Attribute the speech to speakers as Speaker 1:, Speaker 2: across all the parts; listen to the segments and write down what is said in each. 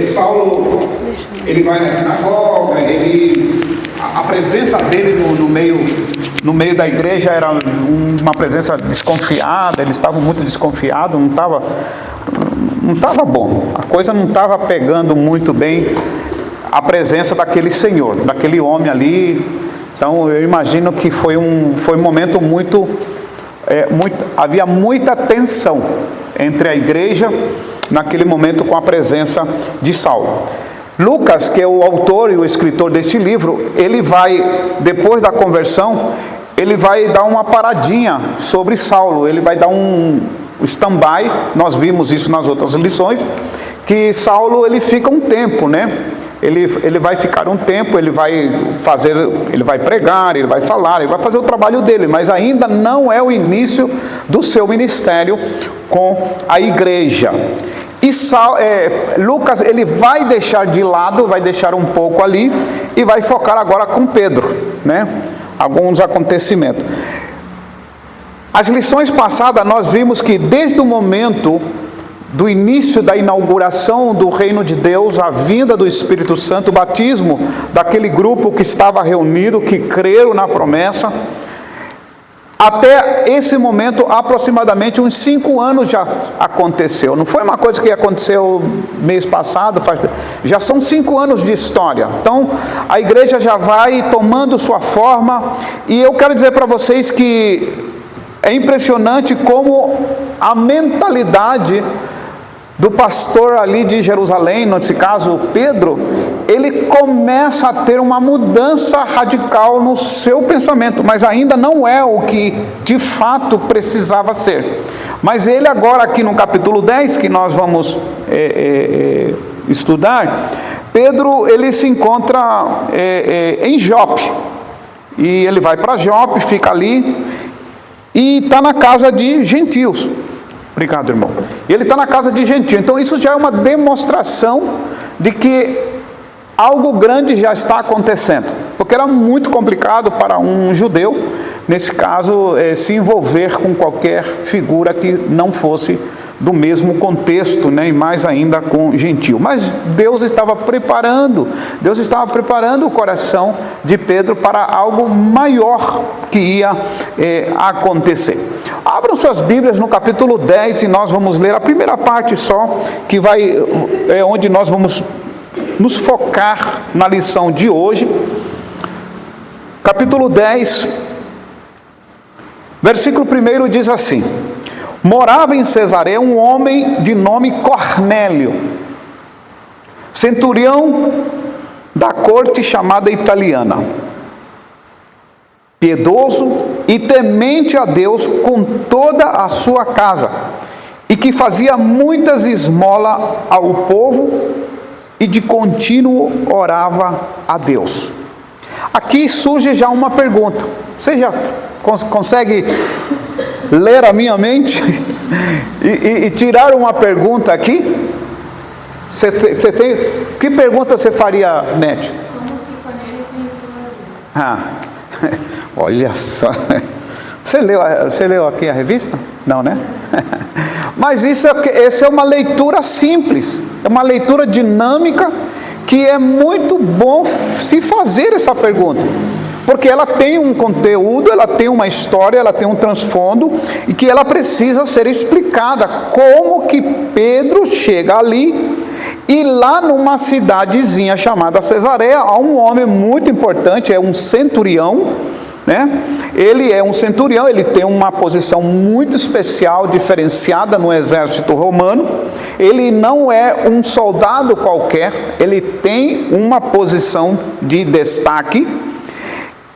Speaker 1: Saulo, ele vai na sinagoga, a presença dele no meio da igreja era uma presença desconfiada, eles estavam muito desconfiados, não estava bom, a coisa não estava pegando muito bem a presença daquele senhor, daquele homem ali. Então eu imagino que foi um momento havia muita tensão entre a igreja naquele momento com a presença de Saulo. Lucas, que é o autor e o escritor deste livro, ele vai, depois da conversão, ele vai dar uma paradinha sobre Saulo, ele vai dar um stand-by. Nós vimos isso nas outras lições, que Saulo ele fica um tempo, né? Ele vai ficar um tempo, ele vai pregar, ele vai falar, ele vai fazer o trabalho dele, mas ainda não é o início do seu ministério com a igreja. E Lucas, ele vai deixar de lado, vai deixar um pouco ali, e vai focar agora com Pedro, né? Alguns acontecimentos. As lições passadas nós vimos que desde o momento do início da inauguração do reino de Deus, a vinda do Espírito Santo, o batismo daquele grupo que estava reunido, que creram na promessa, até esse momento, aproximadamente uns 5 anos já aconteceu. Não foi uma coisa que aconteceu mês passado, já são 5 anos de história. Então, a igreja já vai tomando sua forma, e eu quero dizer para vocês que é impressionante como a mentalidade do pastor ali de Jerusalém, nesse caso Pedro, ele começa a ter uma mudança radical no seu pensamento, mas ainda não é o que de fato precisava ser. Mas ele agora aqui no capítulo 10, que nós vamos estudar, Pedro ele se encontra em Jope, e ele vai para Jope, fica ali, e está na casa de gentios. Obrigado, irmão. Ele está na casa de gentio. Então isso já é uma demonstração de que algo grande já está acontecendo, porque era muito complicado para um judeu, nesse caso, se envolver com qualquer figura que não fosse do mesmo contexto, né? E mais ainda com gentio. Mas Deus estava preparando o coração de Pedro para algo maior que ia acontecer. Abram suas Bíblias no capítulo 10 e nós vamos ler a primeira parte só, que é onde nós vamos nos focar na lição de hoje. Capítulo 10, versículo 1 diz assim: morava em Cesareia um homem de nome Cornélio, centurião da corte chamada italiana, piedoso e temente a Deus com toda a sua casa, e que fazia muitas esmolas ao povo e de contínuo orava a Deus. Aqui surge já uma pergunta. Você já consegue ler a minha mente e tirar uma pergunta aqui? Você tem, que pergunta você faria, Nete?
Speaker 2: Como que Cornélio conheceu a Deus?
Speaker 1: Olha só. Você leu aqui a revista? Não, né? Mas essa é uma leitura simples, é uma leitura dinâmica, que é muito bom se fazer essa pergunta, porque ela tem um conteúdo, ela tem uma história, ela tem um transfondo, e que ela precisa ser explicada. Como que Pedro chega ali, e lá numa cidadezinha chamada Cesareia, há um homem muito importante, é um centurião, né? Ele é um centurião, ele tem uma posição muito especial, diferenciada no exército romano. Ele não é um soldado qualquer, ele tem uma posição de destaque.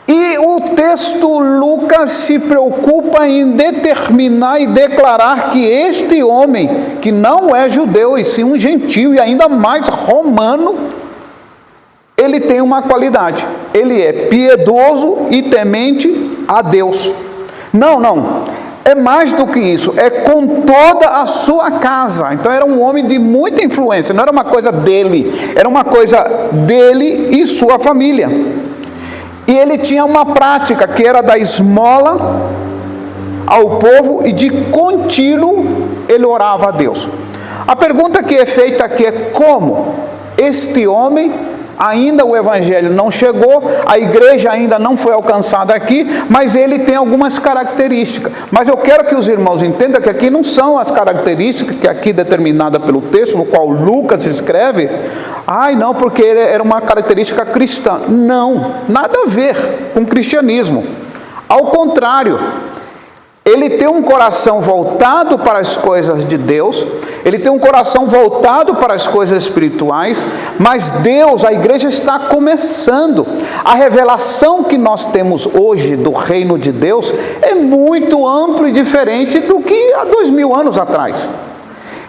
Speaker 1: E o texto Lucas se preocupa em determinar e declarar que este homem, que não é judeu e sim um gentio e ainda mais romano, ele tem uma qualidade: ele é piedoso e temente a Deus. Não, é mais do que isso, é com toda a sua casa. Então era um homem de muita influência, não era uma coisa dele, era uma coisa dele e sua família. E ele tinha uma prática que era da esmola ao povo, e de contínuo ele orava a Deus. A pergunta que é feita aqui é como este homem, ainda o evangelho não chegou, a igreja ainda não foi alcançada aqui, mas ele tem algumas características. Mas eu quero que os irmãos entendam que aqui não são as características que aqui determinada pelo texto, no qual Lucas escreve. Não, porque ele era uma característica cristã. Não, nada a ver com o cristianismo. Ao contrário, ele tem um coração voltado para as coisas de Deus, ele tem um coração voltado para as coisas espirituais, mas Deus, a igreja está começando. A revelação que nós temos hoje do reino de Deus é muito amplo e diferente do que há 2000 anos atrás.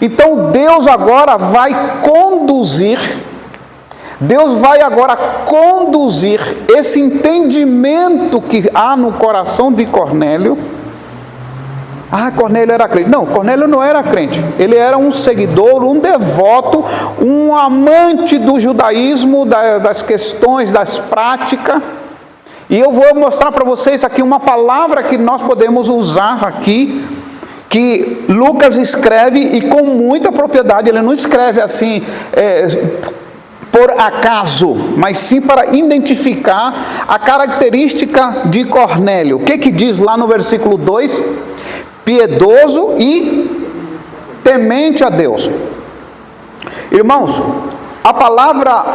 Speaker 1: Então Deus agora vai conduzir esse entendimento que há no coração de Cornélio. Cornélio era crente. Não, Cornélio não era crente. Ele era um seguidor, um devoto, um amante do judaísmo, das questões, das práticas. E eu vou mostrar para vocês aqui uma palavra que nós podemos usar aqui, que Lucas escreve e com muita propriedade. Ele não escreve assim por acaso, mas sim para identificar a característica de Cornélio. O que diz lá no versículo 2? Piedoso e temente a Deus. Irmãos, a palavra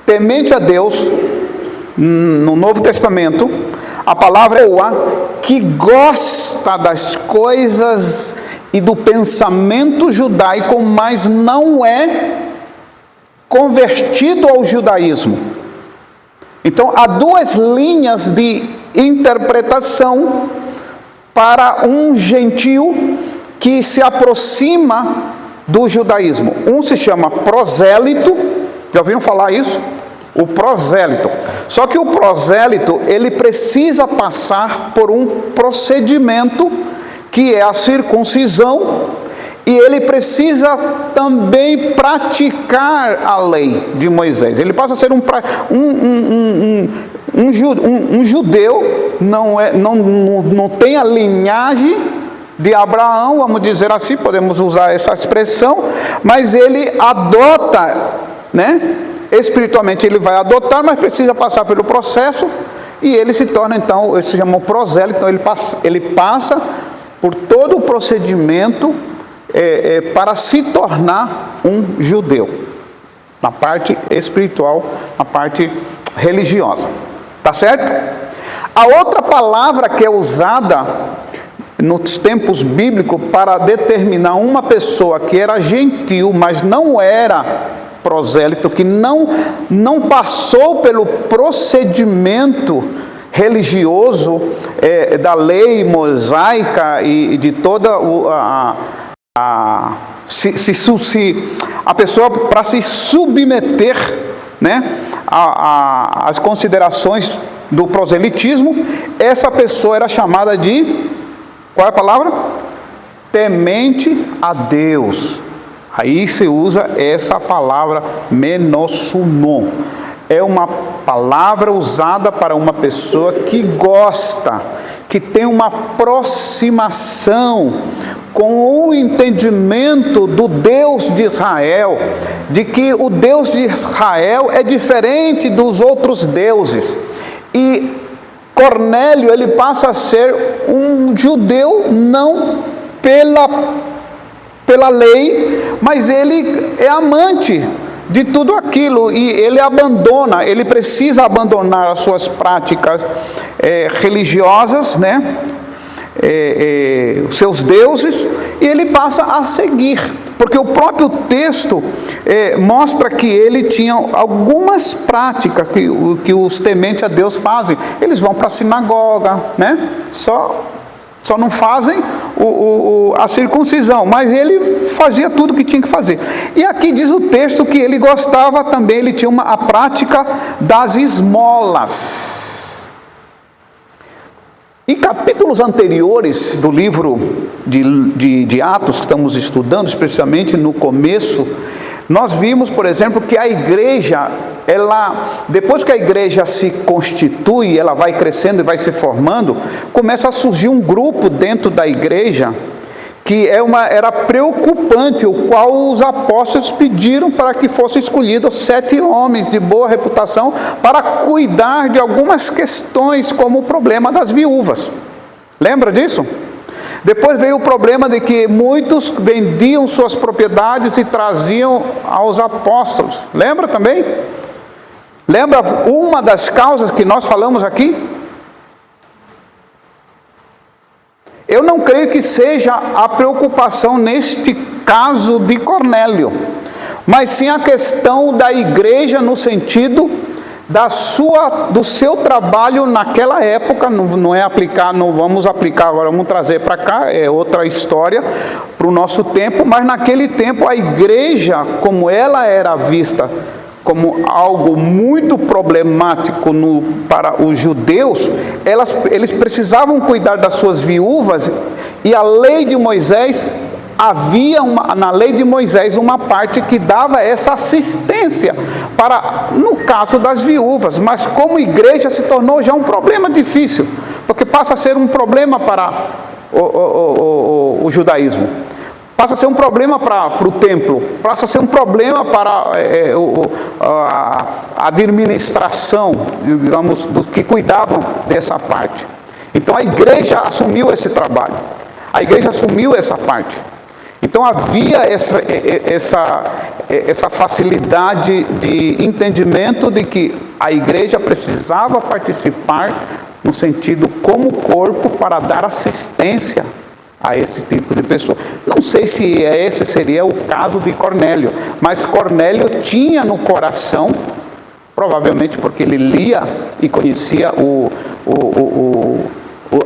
Speaker 1: temente a Deus no Novo Testamento, a palavra é que gosta das coisas e do pensamento judaico, mas não é convertido ao judaísmo. Então há duas linhas de interpretação para um gentio que se aproxima do judaísmo. Um se chama prosélito, já ouviram falar isso? O prosélito. Só que o prosélito, ele precisa passar por um procedimento que é a circuncisão, e ele precisa também praticar a lei de Moisés. Ele passa a ser um judeu, não tem a linhagem de Abraão, vamos dizer assim, podemos usar essa expressão, mas ele adota, espiritualmente ele vai adotar, mas precisa passar pelo processo, e ele se torna então, ele se chama prosélito. Então ele passa por todo o procedimento para se tornar um judeu, na parte espiritual, na parte religiosa. Tá certo? A outra palavra que é usada nos tempos bíblicos para determinar uma pessoa que era gentil, mas não era prosélito, que não passou pelo procedimento religioso da lei mosaica e de toda a pessoa, para se submeter às considerações do proselitismo, essa pessoa era chamada de, qual é a palavra? Temente a Deus. Aí se usa essa palavra menossunon. É uma palavra usada para uma pessoa que gosta, que tem uma aproximação com o entendimento do Deus de Israel, de que o Deus de Israel é diferente dos outros deuses. E Cornélio, ele passa a ser um judeu não pela lei, mas ele é amante de tudo aquilo, e ele precisa abandonar as suas práticas religiosas, os seus deuses, e ele passa a seguir, porque o próprio texto mostra que ele tinha algumas práticas que os tementes a Deus fazem. Eles vão para a sinagoga, só não fazem a circuncisão, mas ele fazia tudo o que tinha que fazer. E aqui diz o texto que ele gostava também, ele tinha a prática das esmolas. Em capítulos anteriores do livro de Atos, que estamos estudando, especialmente no começo, nós vimos, por exemplo, que a igreja, depois que a igreja se constitui, ela vai crescendo e vai se formando, começa a surgir um grupo dentro da igreja, que que era preocupante, o qual os apóstolos pediram para que fossem escolhidos 7 homens de boa reputação para cuidar de algumas questões, como o problema das viúvas. Lembra disso? Depois veio o problema de que muitos vendiam suas propriedades e traziam aos apóstolos. Lembra também? Lembra uma das causas que nós falamos aqui? Eu não creio que seja a preocupação neste caso de Cornélio, mas sim a questão da igreja no sentido do seu trabalho naquela época. Não é aplicar, não vamos aplicar agora, vamos trazer para cá, é outra história para o nosso tempo, mas naquele tempo a igreja, como ela era vista como algo muito problemático para os judeus, eles precisavam cuidar das suas viúvas, e a lei de Moisés, na lei de Moisés uma parte que dava essa assistência no caso das viúvas, mas como igreja se tornou já um problema difícil, porque passa a ser um problema para o judaísmo. Passa a ser um problema para o templo, passa a ser um problema para a administração, digamos, dos que cuidavam dessa parte. Então a igreja assumiu esse trabalho, a igreja assumiu essa parte. Então havia essa facilidade de entendimento de que a igreja precisava participar no sentido como corpo para dar assistência a esse tipo de pessoa. Não sei se esse seria o caso de Cornélio, mas Cornélio tinha no coração, provavelmente porque ele lia e conhecia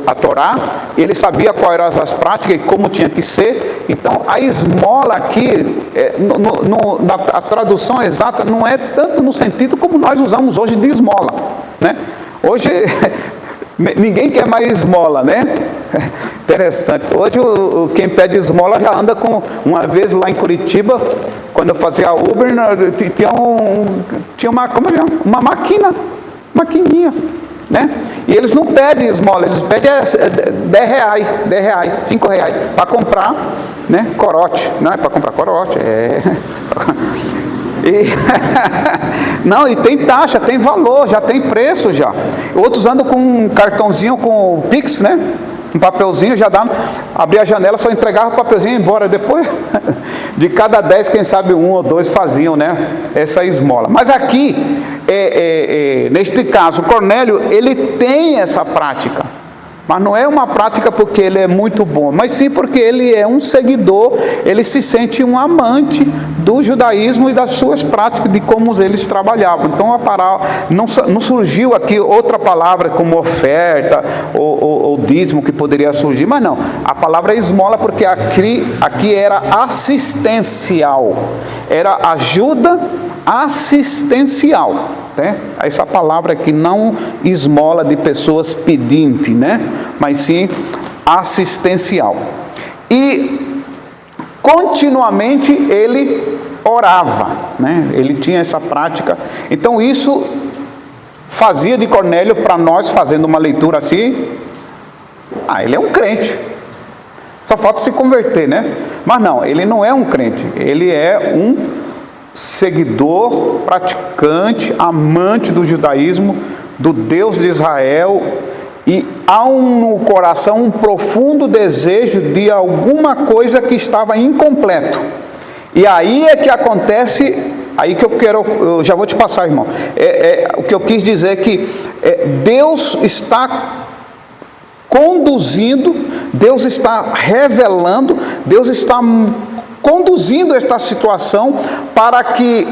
Speaker 1: a Torá, ele sabia quais eram as práticas e como tinha que ser. Então a esmola aqui, a tradução exata não é tanto no sentido como nós usamos hoje de esmola, né? Hoje ninguém quer mais esmola, né? Interessante. Hoje quem pede esmola já anda com... Uma vez lá em Curitiba, quando eu fazia Uber, tinha uma maquininha, né? E eles não pedem esmola, eles pedem 10 reais, 5 reais, para comprar, né, corote. Não é para comprar corote, Não, e tem taxa, tem valor, já tem preço já. Outros andam com um cartãozinho com o Pix, né? Um papelzinho, já dá, abria a janela, só entregava o papelzinho e ia embora. Depois, de cada 10, quem sabe 1 ou 2 faziam, né, essa esmola. Mas aqui, neste caso, Cornélio, ele tem essa prática. Mas não é uma prática porque ele é muito bom, mas sim porque ele é um seguidor, ele se sente um amante do judaísmo e das suas práticas, de como eles trabalhavam. Então não surgiu aqui outra palavra como oferta ou dízimo que poderia surgir, mas não. A palavra é esmola porque aqui era assistencial, era ajuda assistencial. Essa palavra aqui não esmola de pessoas pedintes, né? Mas sim assistencial. E continuamente ele orava, né? Ele tinha essa prática. Então isso fazia de Cornélio, para nós, fazendo uma leitura assim, ele é um crente. Só falta se converter, né? Mas não, ele não é um crente, ele é um seguidor, praticante, amante do judaísmo, do Deus de Israel, e há no coração um profundo desejo de alguma coisa que estava incompleto. E aí é que acontece, aí que eu já vou te passar, irmão. O que eu quis dizer é que Deus está conduzindo, Deus está revelando, Deus está conduzindo esta situação para que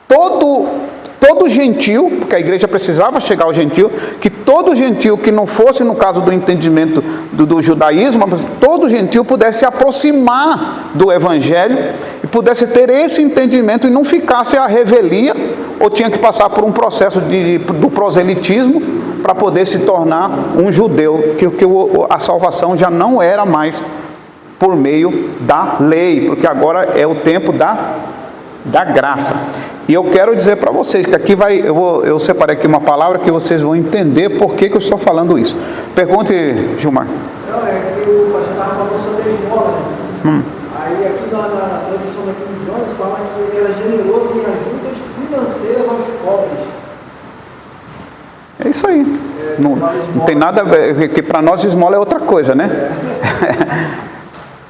Speaker 1: todo gentil, porque a igreja precisava chegar ao gentil, que todo gentil que não fosse no caso do entendimento do judaísmo, mas todo gentil pudesse se aproximar do evangelho pudesse ter esse entendimento e não ficasse à revelia, ou tinha que passar por um processo do proselitismo para poder se tornar um judeu, que a salvação já não era mais por meio da lei, porque agora é o tempo da graça. E eu quero dizer para vocês que aqui eu separei aqui uma palavra que vocês vão entender por que eu estou falando isso. Pergunte, Gilmar.
Speaker 3: Não, é que o pastor estava falando sobre a esmola, né? na tradução da King Jones, fala que ele era generoso em ajudas financeiras aos pobres.
Speaker 1: É isso aí. Não tem nada a ver, que para nós esmola é outra coisa, né?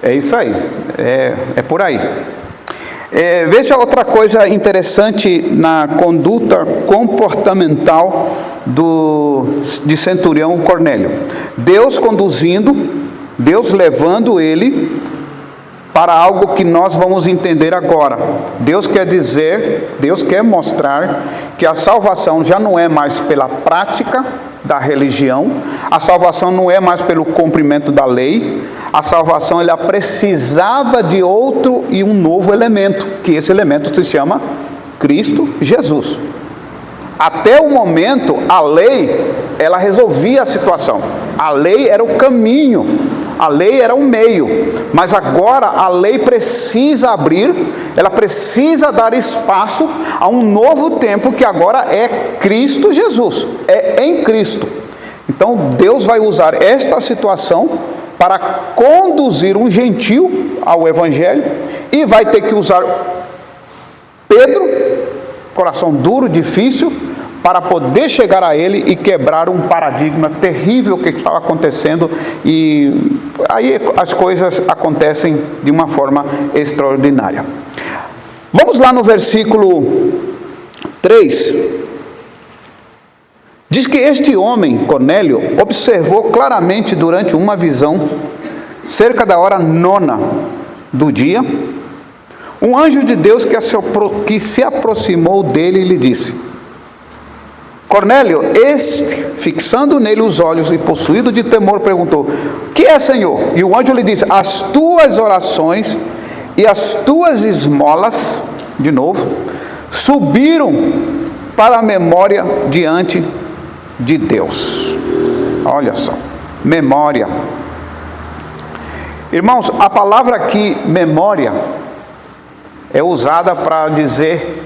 Speaker 1: É isso aí. É por aí. Veja outra coisa interessante na conduta comportamental de centurião Cornélio. Deus conduzindo, Deus levando ele para algo que nós vamos entender agora. Deus quer mostrar que a salvação já não é mais pela prática da religião, a salvação não é mais pelo cumprimento da lei, a salvação ela precisava de outro e um novo elemento, que esse elemento se chama Cristo Jesus. Até o momento, a lei, ela resolvia a situação, a lei era o caminho, a lei era o meio, mas agora a lei precisa abrir, ela precisa dar espaço a um novo tempo que agora é Cristo Jesus, é em Cristo. Então Deus vai usar esta situação para conduzir um gentio ao Evangelho e vai ter que usar Pedro, coração duro, difícil, para poder chegar a ele e quebrar um paradigma terrível que estava acontecendo, e aí as coisas acontecem de uma forma extraordinária. Vamos lá no versículo 3. Diz que este homem, Cornélio, observou claramente durante uma visão, cerca da hora 9 do dia, um anjo de Deus que se aproximou dele e lhe disse: Cornélio, fixando nele os olhos e possuído de temor, perguntou: que é, Senhor? E o anjo lhe disse: as tuas orações e as tuas esmolas, de novo, subiram para a memória diante de Deus. Olha só, memória. Irmãos, a palavra aqui, memória, é usada para dizer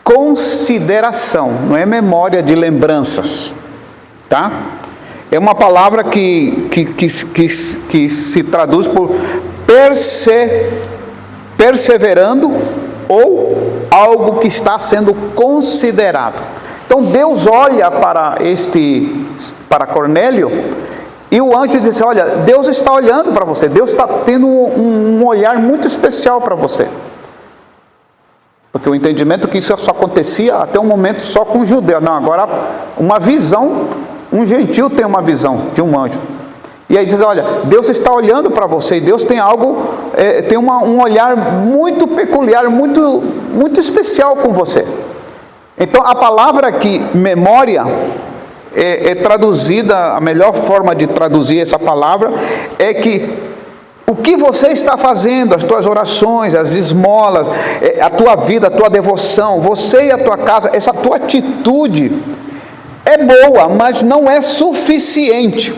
Speaker 1: consideração, não é memória de lembranças, tá? É uma palavra que se traduz por perseverando ou algo que está sendo considerado. Então Deus olha para Cornélio e o anjo diz: olha, Deus está olhando para você, Deus está tendo um olhar muito especial para você. Porque o entendimento que isso só acontecia até um momento só com o judeu. Não, agora uma visão, um gentil tem uma visão de um anjo. E aí diz: olha, Deus está olhando para você, e Deus tem algo, tem um olhar muito peculiar, muito, muito especial com você. Então a palavra aqui, memória, é traduzida, a melhor forma de traduzir essa palavra é que o que você está fazendo, as tuas orações, as esmolas, a tua vida, a tua devoção, você e a tua casa, essa tua atitude é boa, mas não é suficiente.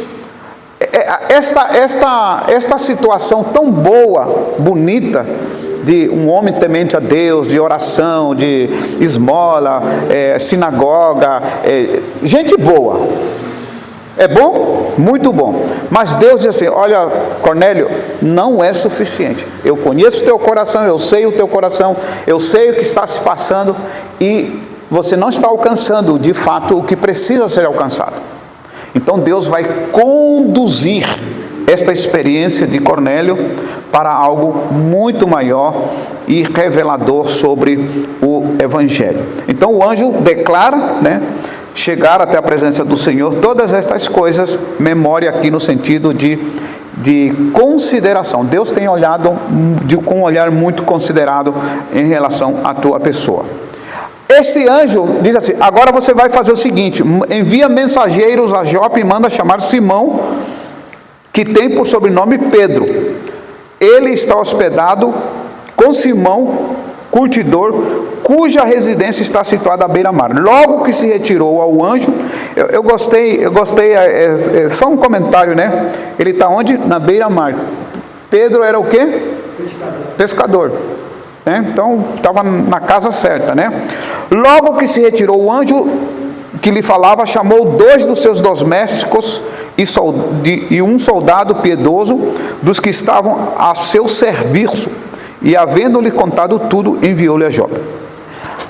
Speaker 1: Esta situação tão boa, bonita, de um homem temente a Deus, de oração, de esmola, sinagoga, gente boa. É bom? Muito bom. Mas Deus diz assim: olha, Cornélio, não é suficiente. Eu conheço o teu coração, eu sei o teu coração, eu sei o que está se passando, e você não está alcançando de fato o que precisa ser alcançado. Então Deus vai conduzir esta experiência de Cornélio para algo muito maior e revelador sobre o Evangelho. Então o anjo declara, chegar até a presença do Senhor, todas estas coisas, memória aqui no sentido de consideração. Deus tem olhado com um olhar muito considerado em relação à tua pessoa. Esse anjo diz assim: agora você vai fazer o seguinte, envia mensageiros a Jope e manda chamar Simão, que tem por sobrenome Pedro. Ele está hospedado com Simão, curtidor, cuja residência está situada à beira-mar. Logo que se retirou ao anjo, eu gostei, só um comentário, Ele está onde? Na beira-mar. Pedro era o quê? Pescador. Então, estava na casa certa, Logo que se retirou o anjo que lhe falava, chamou 2 dos seus domésticos e um soldado piedoso dos que estavam a seu serviço, e havendo-lhe contado tudo, enviou-lhe a Jope.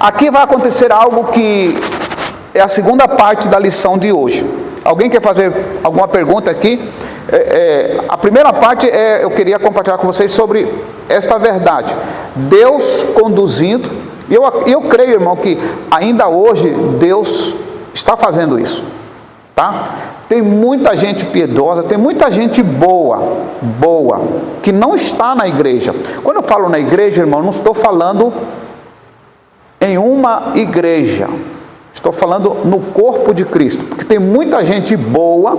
Speaker 1: Aqui vai acontecer algo que é a segunda parte da lição de hoje. Alguém quer fazer alguma pergunta aqui? A primeira parte eu queria compartilhar com vocês sobre esta verdade. Deus conduzindo. Eu creio, irmão, que ainda hoje Deus está fazendo isso. Tá? Tem muita gente piedosa, tem muita gente boa, que não está na igreja. Quando eu falo na igreja, irmão, não estou falando em uma igreja. Estou falando no corpo de Cristo, porque tem muita gente boa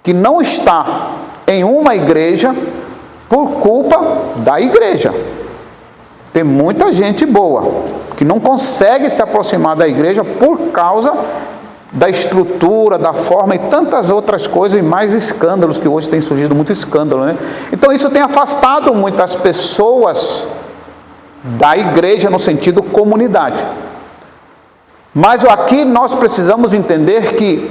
Speaker 1: que não está em uma igreja por culpa da igreja. Tem muita gente boa que não consegue se aproximar da igreja por causa da estrutura, da forma e tantas outras coisas, e mais escândalos, que hoje tem surgido muito escândalo, né? Então isso tem afastado muitas pessoas da igreja no sentido comunidade. Mas aqui nós precisamos entender que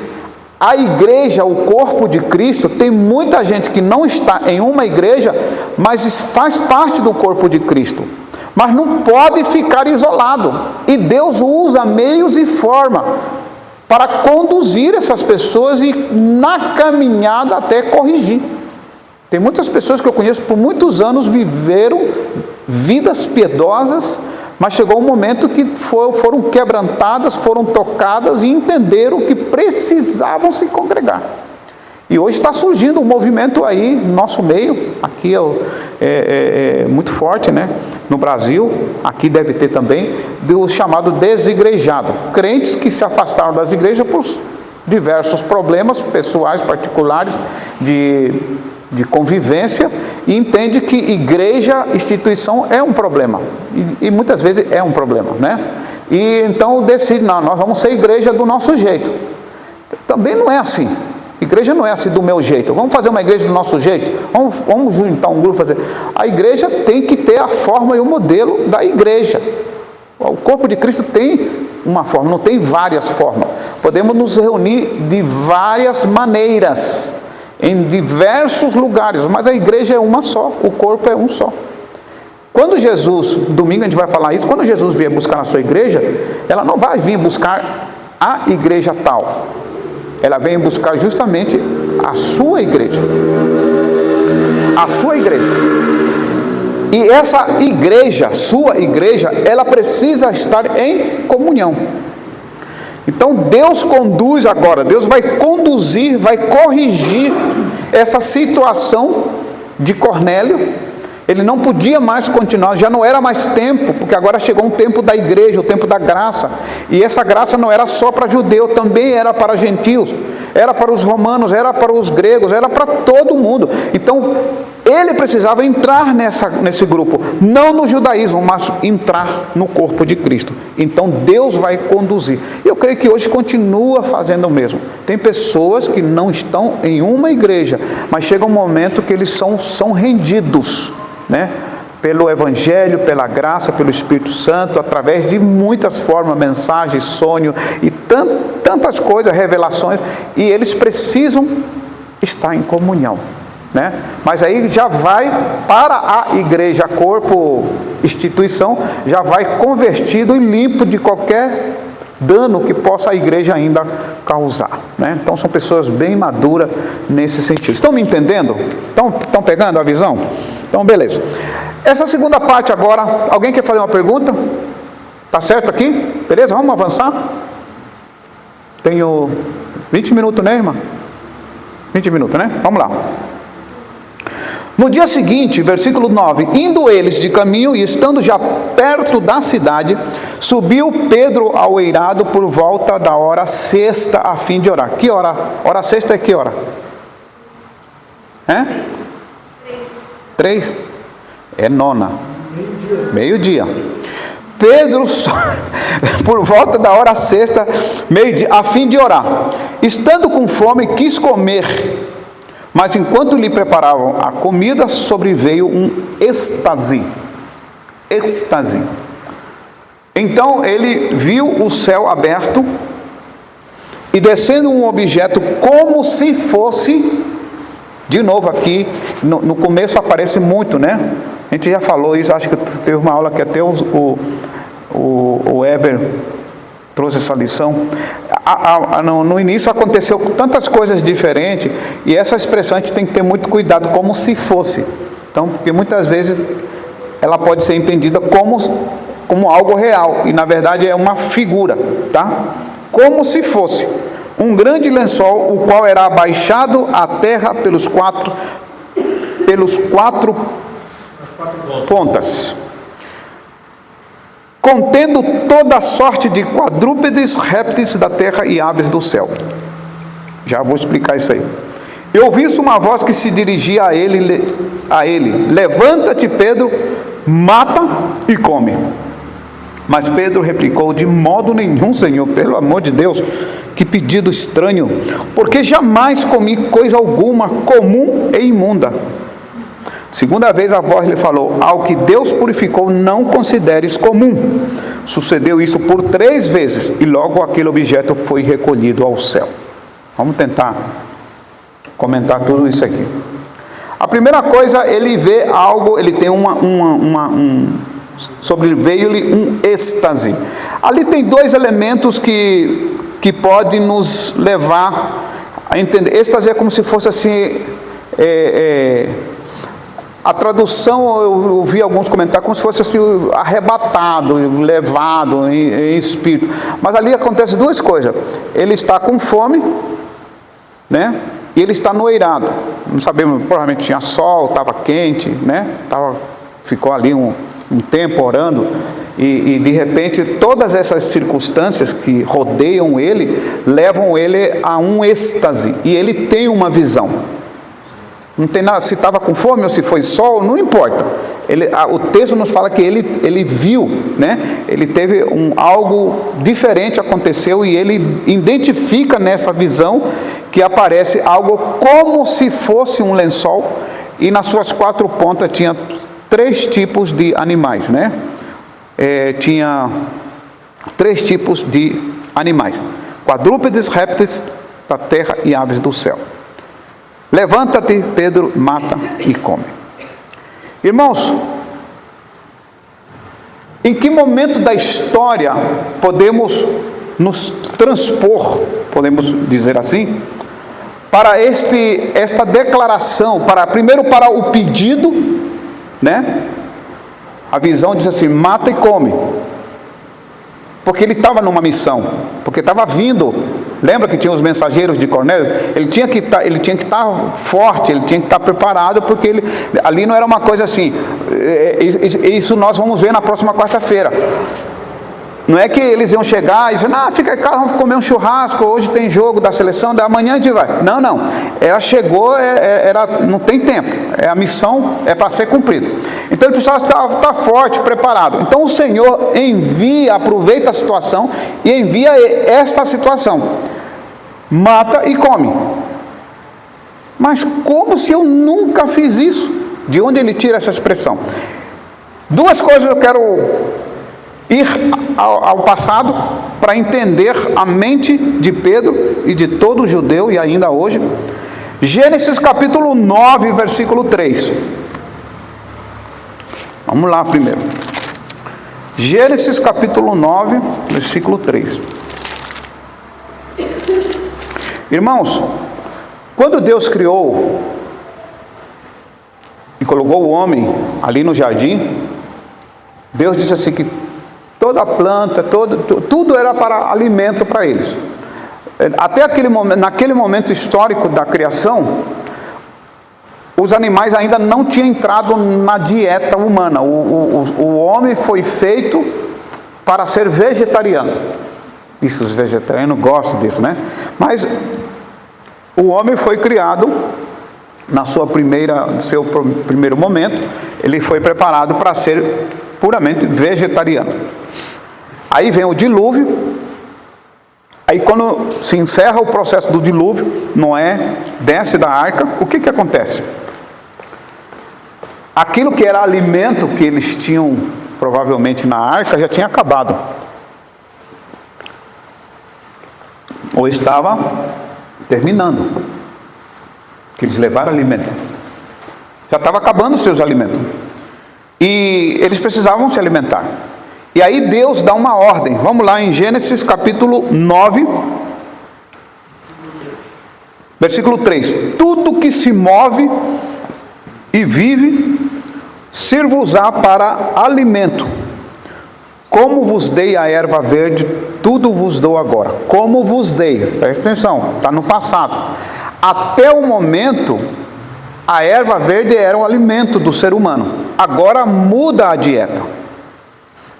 Speaker 1: a igreja, o corpo de Cristo, tem muita gente que não está em uma igreja, mas faz parte do corpo de Cristo. Mas não pode ficar isolado. E Deus usa meios e forma para conduzir essas pessoas e na caminhada até corrigir. Tem muitas pessoas que eu conheço por muitos anos viveram vidas piedosas, mas chegou um momento que foram quebrantadas, foram tocadas e entenderam que precisavam se congregar. E hoje está surgindo um movimento aí no nosso meio, aqui é muito forte, né? No Brasil, aqui deve ter também, do chamado desigrejado. Crentes que se afastaram das igrejas por diversos problemas pessoais, particulares, de convivência, e entende que igreja, instituição é um problema, e muitas vezes é um problema, né? E então decide, não, nós vamos ser igreja do nosso jeito. Também não é assim. Igreja não é assim do meu jeito. Vamos fazer uma igreja do nosso jeito? Vamos juntar um grupo fazer. A igreja tem que ter a forma e o modelo da igreja. O corpo de Cristo tem uma forma, não tem várias formas. Podemos nos reunir de várias maneiras, em diversos lugares, mas a igreja é uma só, o corpo é um só. Quando Jesus, domingo a gente vai falar isso, quando Jesus vier buscar a sua igreja, ela não vai vir buscar a igreja tal, ela vem buscar justamente a sua igreja. A sua igreja. E essa igreja, sua igreja, ela precisa estar em comunhão. Então Deus conduz agora, Deus vai conduzir, vai corrigir essa situação de Cornélio. Ele não podia mais continuar, já não era mais tempo, porque agora chegou um tempo da igreja, o tempo da graça. E essa graça não era só para judeu, também era para gentios, era para os romanos, era para os gregos, era para todo mundo. Então ele precisava entrar nesse grupo, não no judaísmo, mas entrar no corpo de Cristo. Então Deus vai conduzir. Eu creio que hoje continua fazendo o mesmo. Tem pessoas que não estão em uma igreja, mas chega um momento que eles são rendidos, né? Pelo Evangelho, pela graça, pelo Espírito Santo, através de muitas formas, mensagens, sonho e tantas coisas, revelações, e eles precisam estar em comunhão, né? Mas aí já vai para a igreja, corpo, instituição, já vai convertido e limpo de qualquer dano que possa a igreja ainda causar, né? Então são pessoas bem maduras nesse sentido. Estão me entendendo? Estão pegando a visão? Então beleza. Essa segunda parte agora, alguém quer fazer uma pergunta? Tá certo aqui? Beleza? Vamos avançar? Tenho 20 minutos, né, irmã? 20 minutos, né? Vamos lá. No dia seguinte, versículo 9, indo eles de caminho e estando já perto da cidade, subiu Pedro ao eirado por volta da hora sexta, a fim de orar. Que hora? Hora sexta é que hora? 3? É nona. Meio-dia. Pedro, por volta da hora sexta, meio-dia, a fim de orar. Estando com fome, quis comer. Mas enquanto lhe preparavam a comida, sobreveio um êxtase. Então ele viu o céu aberto e descendo um objeto como se fosse, de novo aqui, no começo aparece muito, né? A gente já falou isso, acho que teve uma aula que até o Eber trouxe essa lição. No início aconteceu tantas coisas diferentes, e essa expressão a gente tem que ter muito cuidado, como se fosse. Então, porque muitas vezes ela pode ser entendida como algo real, e na verdade é uma figura, tá? Como se fosse um grande lençol, o qual era abaixado à terra pelos quatro pontas, contendo toda sorte de quadrúpedes, répteis da terra e aves do céu. Já vou explicar isso aí. Eu ouvi uma voz que se dirigia a ele: levanta-te, Pedro, mata e come. Mas Pedro replicou: de modo nenhum, Senhor, pelo amor de Deus, que pedido estranho, porque jamais comi coisa alguma comum e imunda. Segunda vez a voz lhe falou: ao que Deus purificou, não consideres comum. Sucedeu isso por 3 vezes, e logo aquele objeto foi recolhido ao céu. Vamos tentar comentar tudo isso aqui. A primeira coisa, ele vê algo, ele tem sobreveio-lhe um êxtase. Ali tem 2 elementos que podem nos levar a entender. Êxtase é como se fosse assim, a tradução, eu ouvi alguns comentários, como se fosse assim, arrebatado, levado em espírito. Mas ali acontece 2 coisas. Ele está com fome, né? E ele está noeirado. Não sabemos, provavelmente tinha sol, estava quente, né? Ficou ali um tempo orando. E de repente todas essas circunstâncias que rodeiam ele levam ele a um êxtase, e ele tem uma visão. Não tem nada, se estava com fome ou se foi sol, não importa. O texto nos fala que ele viu, né? Ele teve algo diferente aconteceu, e ele identifica nessa visão que aparece algo como se fosse um lençol, e nas suas 4 pontas tinha 3 tipos de animais, né? Tinha 3 tipos de animais: quadrúpedes, répteis da terra e aves do céu. Levanta-te, Pedro, mata e come. Irmãos, em que momento da história podemos nos transpor, podemos dizer assim, para esta declaração, primeiro para o pedido, né? A visão diz assim: mata e come. Porque ele estava numa missão, porque estava vindo. Lembra que tinha os mensageiros de Cornélio? Ele tinha que estar forte, ele tinha que estar preparado, porque ali não era uma coisa assim. Isso nós vamos ver na próxima quarta-feira. Não é que eles iam chegar e dizer: fica em casa, vamos comer um churrasco, hoje tem jogo da seleção, da amanhã a gente vai. Não. Ela chegou, não tem tempo. A missão é para ser cumprida. Então ele precisava estar forte, preparado. Então o Senhor aproveita a situação e envia esta situação: mata e come. Mas como se eu nunca fiz isso? De onde ele tira essa expressão? 2 coisas eu quero ir ao passado para entender a mente de Pedro e de todo judeu, e ainda hoje. Gênesis capítulo 9, versículo 3. Vamos lá primeiro. Gênesis capítulo 9, versículo 3. Irmãos, quando Deus criou e colocou o homem ali no jardim, Deus disse assim que toda planta, tudo era para alimento para eles. Até naquele momento histórico da criação, os animais ainda não tinham entrado na dieta humana. O homem foi feito para ser vegetariano. Isso, os vegetarianos gostam disso, né? Mas o homem foi criado, no seu primeiro momento, ele foi preparado para ser puramente vegetariano. Aí vem o dilúvio. Aí quando se encerra o processo do dilúvio, Noé desce da arca, o que acontece? Aquilo que era alimento que eles tinham provavelmente na arca já tinha acabado. ou estava terminando, que eles levaram alimento. Já estava acabando os seus alimentos. E eles precisavam se alimentar. E aí Deus dá uma ordem. Vamos lá em Gênesis capítulo 9, versículo 3. Tudo que se move e vive, sirva-vos-á para alimento. Como vos dei a erva verde, tudo vos dou agora. Como vos dei, presta atenção, está no passado. Até o momento, a erva verde era o alimento do ser humano. Agora muda a dieta.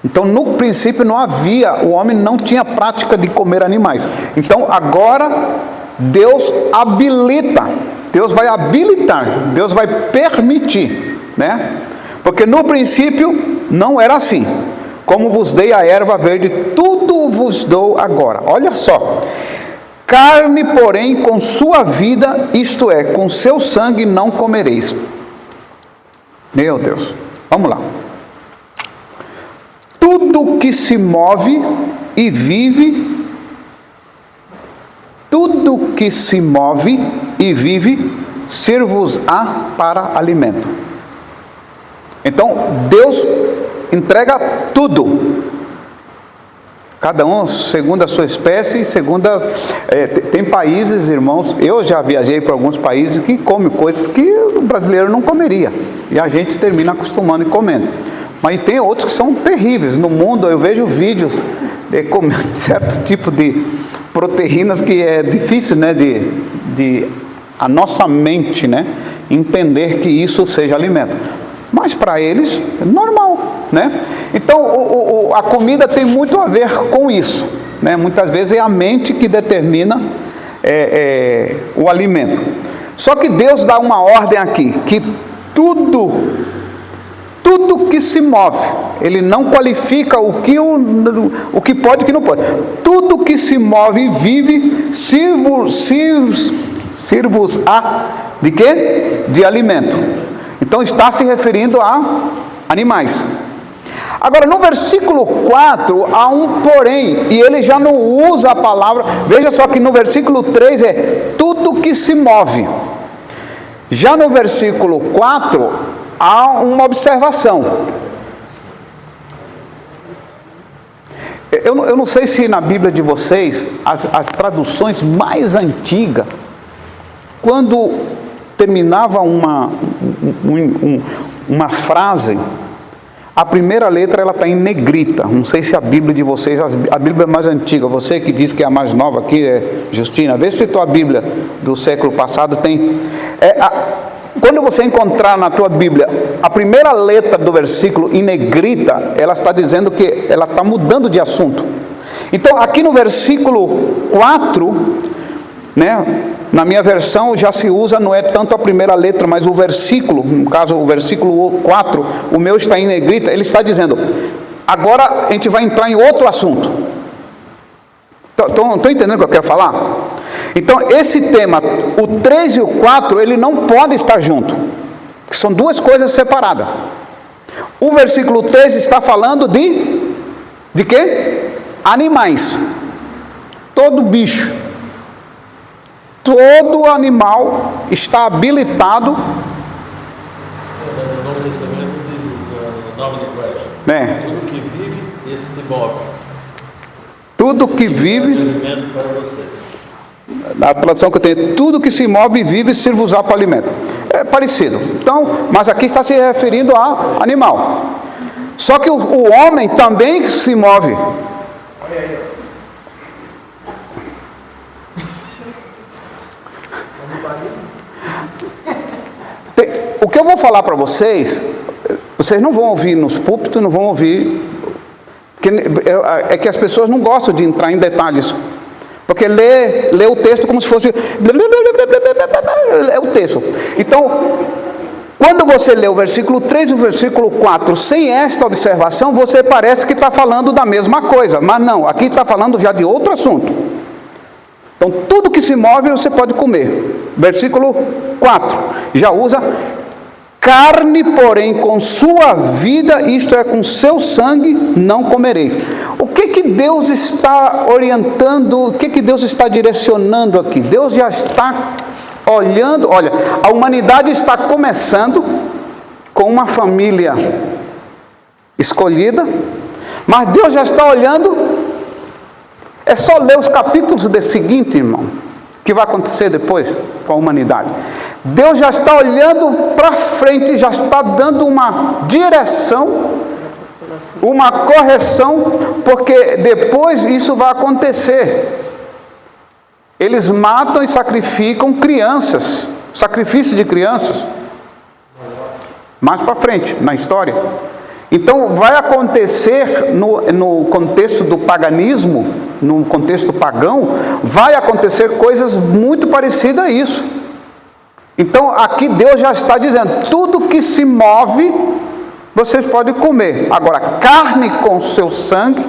Speaker 1: Então, no princípio não havia, o homem não tinha prática de comer animais. Então, agora Deus habilita, Deus vai habilitar, Deus vai permitir, né? Porque no princípio não era assim. Como vos dei a erva verde, tudo vos dou agora. Olha só. Carne, porém, com sua vida, isto é, com seu sangue não comereis. Meu Deus. Vamos lá. Tudo que se move e vive, tudo que se move e vive, sirva-vos-á para alimento. Então, Deus entrega tudo, cada um segundo a sua espécie, tem países, irmãos, eu já viajei para alguns países que comem coisas que o brasileiro não comeria, e a gente termina acostumando e comendo. Mas tem outros que são terríveis. No mundo eu vejo vídeos de comer certo tipo de proteínas que é difícil, né, de a nossa mente, né, entender que isso seja alimento. Mas para eles é normal, né? Então a comida tem muito a ver com isso, né? Muitas vezes é a mente que determina o alimento. Só que Deus dá uma ordem aqui, que tudo que se move, Ele não qualifica o que pode e o que não pode. Tudo que se move e vive, sirva-vos-á de quê? De alimento. Então está se referindo a animais. Agora no versículo 4 há um porém, e ele já não usa a palavra, veja só que no versículo 3 é tudo que se move. Já no versículo 4 há uma observação. Eu não sei se na Bíblia de vocês, as traduções mais antigas, quando terminava uma frase, a primeira letra ela está em negrita. Não sei se a Bíblia de vocês, a Bíblia mais antiga, você que diz que é a mais nova aqui, Justina, vê se a tua Bíblia do século passado tem. Quando você encontrar na tua Bíblia a primeira letra do versículo em negrita, ela está dizendo que ela está mudando de assunto. Então aqui no versículo 4, né? Na minha versão já se usa, não é tanto a primeira letra, mas o versículo, no caso o versículo 4, o meu está em negrita, ele está dizendo, agora a gente vai entrar em outro assunto. Estão entendendo o que eu quero falar? Então esse tema, o 3 e o 4, ele não pode estar junto, porque são duas coisas separadas. O versículo 3 está falando de quê? Animais. Todo bicho. Todo animal está habilitado.
Speaker 4: No Novo Testamento diz o nome de Cristo. Tudo que vive e se move.
Speaker 1: Tudo que vive.
Speaker 4: Alimento para vocês.
Speaker 1: A tradução que eu tenho, tudo que se move e vive, sirva-vos-á para alimento. É parecido. Então, mas aqui está se referindo a animal. Só que o homem também se move. O que eu vou falar para vocês, vocês não vão ouvir nos púlpitos, não vão ouvir, é que as pessoas não gostam de entrar em detalhes, porque lê o texto como se fosse, é o texto. Então, quando você lê o versículo 3 e o versículo 4, sem esta observação, você parece que está falando da mesma coisa, mas não, aqui está falando já de outro assunto. Então, tudo que se move você pode comer. Versículo 4, já usa, carne, porém, com sua vida, isto é, com seu sangue, não comereis. O que Deus está orientando, o que Deus está direcionando aqui? Deus já está olhando, olha, a humanidade está começando com uma família escolhida, mas Deus já está olhando, é só ler os capítulos de seguinte, irmão, que vai acontecer depois com a humanidade. Deus já está olhando para frente, já está dando uma direção, uma correção, porque depois isso vai acontecer. Eles matam e sacrificam crianças, sacrifício de crianças, mais para frente na história. Então vai acontecer no contexto do paganismo, no contexto pagão, vai acontecer coisas muito parecidas a isso. Então aqui Deus já está dizendo, tudo que se move, vocês podem comer. Agora, carne com seu sangue,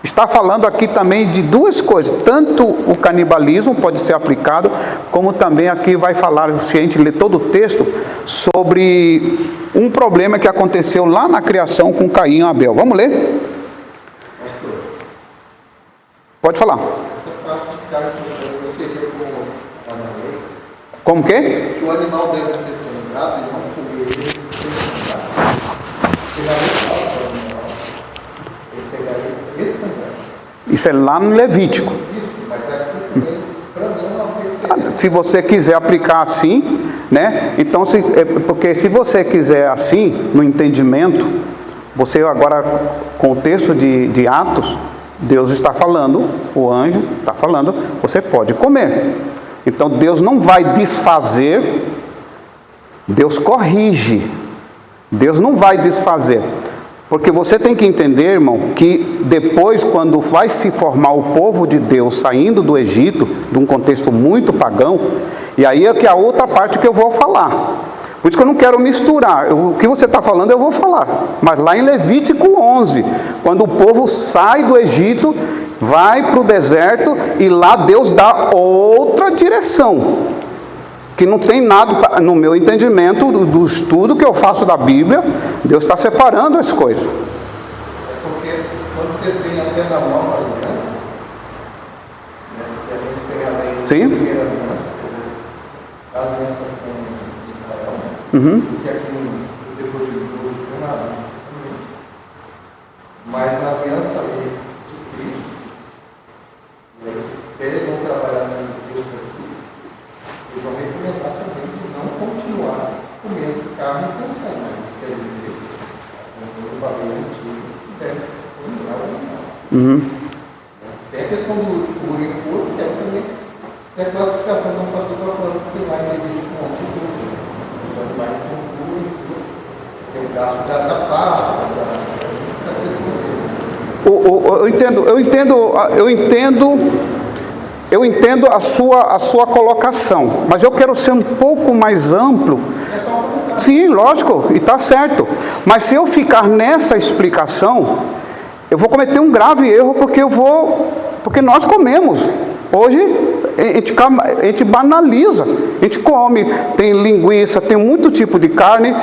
Speaker 1: está falando aqui também de duas coisas. Tanto o canibalismo pode ser aplicado, como também aqui vai falar, se a gente ler todo o texto, sobre um problema que aconteceu lá na criação com Caim e Abel. Vamos ler? Pode falar.
Speaker 3: Essa parte de carne não seria como está na lei?
Speaker 1: Como que?
Speaker 3: Que o animal deve ser sangrado e não comer ele sem sangrar. Ele pegaria esse sangrado.
Speaker 1: Isso é lá no Levítico.
Speaker 3: Isso, mas aqui também, para mim, é uma referência.
Speaker 1: Se você quiser aplicar assim, né? Então, porque se você quiser assim, no entendimento, você agora, com o texto de Atos, Deus está falando, o anjo está falando, você pode comer. Então Deus não vai desfazer, Deus corrige. Deus não vai desfazer. Porque você tem que entender, irmão, que depois, quando vai se formar o povo de Deus saindo do Egito, de um contexto muito pagão, e aí é que a outra parte que eu vou falar. Por isso que eu não quero misturar. O que você está falando eu vou falar. Mas lá em Levítico 11, quando o povo sai do Egito, vai para o deserto e lá Deus dá outra direção. Que não tem nada, no meu entendimento, do estudo que eu faço da Bíblia, Deus está separando as coisas.
Speaker 3: Porque quando você tem até na nova aliança, né, que a gente tem a lei
Speaker 1: Sim.
Speaker 3: da primeira aliança, quer dizer, a aliança com Israel, que aqui depois de tudo tem uma aliança também. Mas na aliança de Cristo, eles vão trabalhar nesse Cristo aqui, eles vão recomendar também de não continuar comendo carne com sangue, mas isso quer dizer, no valor antigo, deve ser sangrar o animal. Tem a questão do puro e impuro, que é também tem a classificação que o pastor está falando, porque lá em Levítico 11, os animais são puros e impuros. Tem o gasto da pata, essa questão.
Speaker 1: Eu entendo a sua colocação, mas eu quero ser um pouco mais amplo.
Speaker 3: É só um comentário.
Speaker 1: Sim, lógico, e está certo. Mas se eu ficar nessa explicação, eu vou cometer um grave erro, porque nós comemos. Hoje a gente banaliza, a gente come, tem linguiça, tem muito tipo de carne,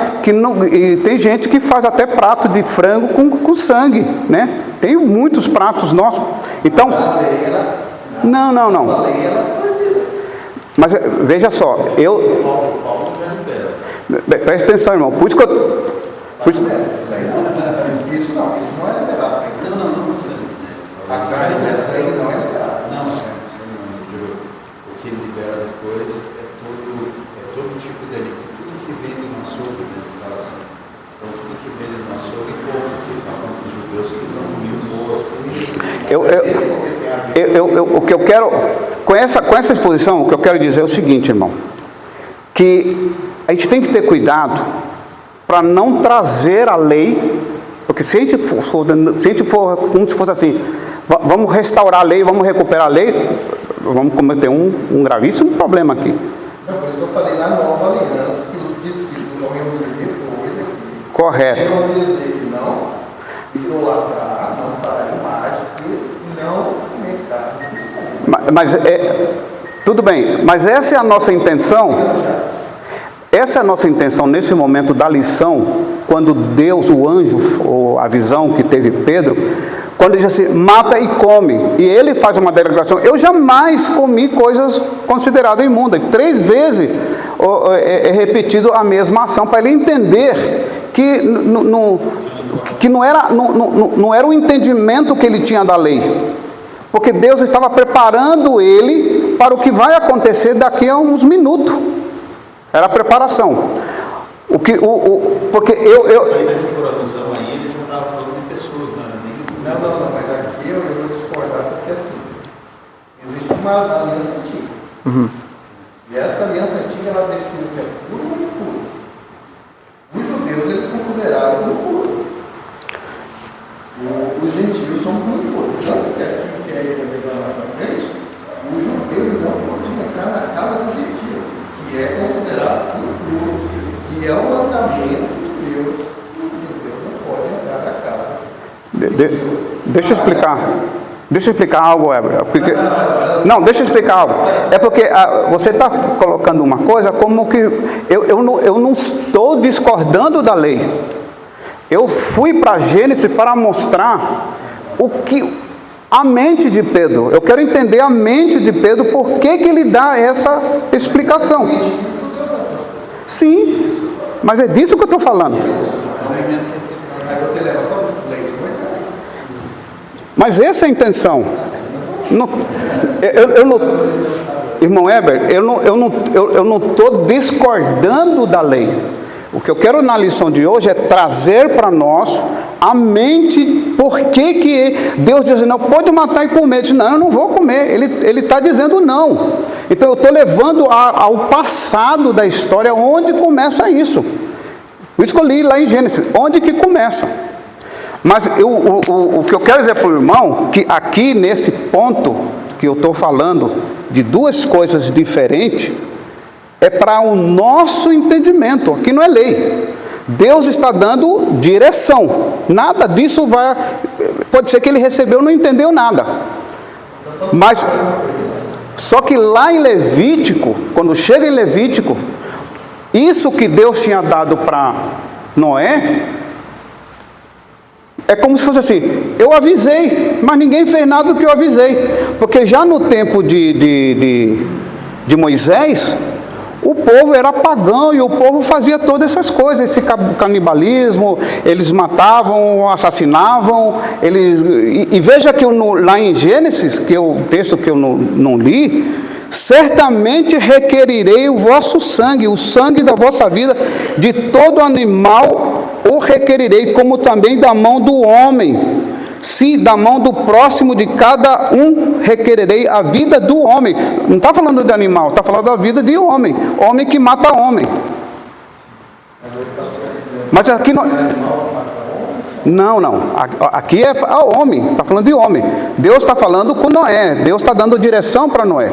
Speaker 1: e tem gente que faz até prato de frango com sangue, né? Tem muitos pratos nossos. Então, não. Mas veja só, preste atenção, irmão. Por isso que
Speaker 3: Isso não é liberado.
Speaker 4: Não, sangue.
Speaker 3: A carne com sangue não é liberado.
Speaker 4: Não, sangue não. O que ele libera depois é todo tipo de alimento. Tudo que vem do açougue, né? Ele fala assim. Então, tudo que vem do açougue é pouco. Porque ele estava falando dos judeus que eles não comiam porco.
Speaker 1: o que eu quero, com essa exposição, o que eu quero dizer é o seguinte, irmão. Que a gente tem que ter cuidado para não trazer a lei, porque se a gente for como se fosse assim, vamos restaurar a lei, vamos recuperar a lei, vamos cometer um gravíssimo problema aqui.
Speaker 3: Não, por isso que eu falei na nova aliança, que os discípulos vão reunir depois aqui.
Speaker 1: Correto.
Speaker 3: Eles vão dizer que não idolatrar, não fará imagem e não comer carne.
Speaker 1: Mas tudo bem, mas essa é a nossa intenção. Essa é a nossa intenção nesse momento da lição, quando Deus, o anjo, ou a visão que teve Pedro, Quando diz assim, mata e come, e ele faz uma declaração, eu jamais comi coisas consideradas imundas. 3 vezes é repetido a mesma ação, para ele entender que não era o entendimento que ele tinha da lei, porque Deus estava preparando ele para o que vai acontecer daqui a uns minutos. Era a preparação. Porque
Speaker 4: Ainda de coração aí, ele já estava falando de pessoas, não era nem de
Speaker 3: Não, mas aqui eu vou discordar, porque assim, existe uma aliança antiga. E essa aliança antiga, ela define o que é puro ou impuro. Os judeus, eles consideravam impuro. Os gentios são impuros. Tanto que aqui, que é ele lá na frente, o judeu ele não pode entrar na casa do gentio, que é considerado impuro, que é o mandamento de Deus. O judeu não pode entrar na casa.
Speaker 1: Deixa eu explicar algo, Heber. Não, deixa eu explicar algo. É porque você está colocando uma coisa como que eu não estou discordando da lei. Eu fui para Gênesis para mostrar a mente de Pedro. Eu quero entender a mente de Pedro, por que ele dá essa explicação. Sim, mas é disso que eu estou falando.
Speaker 3: Aí você leva para o leite,
Speaker 1: Mas essa é a intenção. Irmão Heber, eu não estou discordando da lei. O que eu quero na lição de hoje é trazer para nós a mente, por que Deus diz, não, pode matar e comer. Diz, não, eu não vou comer. Ele está dizendo não. Então eu estou levando ao passado da história, onde começa isso. Por isso que eu li lá em Gênesis, onde que começa. Mas o que eu quero dizer para o irmão, que aqui nesse ponto que eu estou falando, de 2 coisas diferentes, é para o nosso entendimento. Aqui não é lei. Deus está dando direção. Nada disso vai... Pode ser que ele recebeu e não entendeu nada. Mas, só que lá em Levítico, quando chega em Levítico, isso que Deus tinha dado para Noé, é como se fosse assim, eu avisei, mas ninguém fez nada do que eu avisei. Porque já no tempo de Moisés, o povo era pagão e o povo fazia todas essas coisas, esse canibalismo, eles matavam, assassinavam, e veja que lá em Gênesis, que é o texto que eu não li, certamente requerirei o vosso sangue, o sangue da vossa vida, de todo animal o requerirei, como também da mão do homem. Se da mão do próximo de cada um requererei a vida do homem. Não está falando de animal, está falando da vida de homem. Homem que mata homem. Mas aqui não. Aqui é homem, está falando de homem. Deus está falando com Noé. Deus está dando direção para Noé.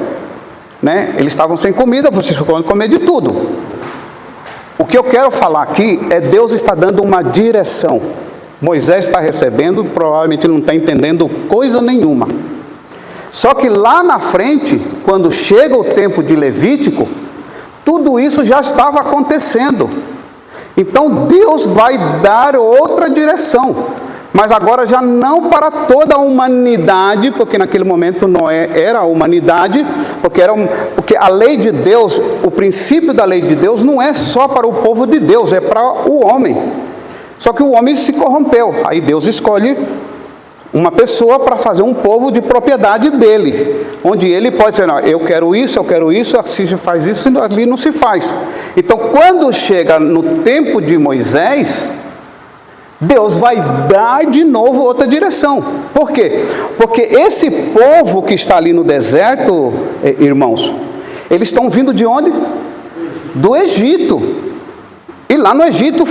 Speaker 1: Né? Eles estavam sem comida, vocês podem comer de tudo. O que eu quero falar aqui é Deus está dando uma direção. Moisés está recebendo, provavelmente não está entendendo coisa nenhuma. Só que lá na frente, quando chega o tempo de Levítico, tudo isso já estava acontecendo. Então Deus vai dar outra direção. Mas agora já não para toda a humanidade, porque naquele momento Noé era a humanidade, porque a lei de Deus, o princípio da lei de Deus não é só para o povo de Deus, é para o homem. Só que o homem se corrompeu. Aí Deus escolhe uma pessoa para fazer um povo de propriedade dele, onde ele pode dizer, não, eu quero isso, se se faz isso, ali não se faz. Então quando chega no tempo de Moisés, Deus vai dar de novo outra direção. Por quê? Porque esse povo que está ali no deserto, irmãos, eles estão vindo de onde? Do Egito. E lá no Egito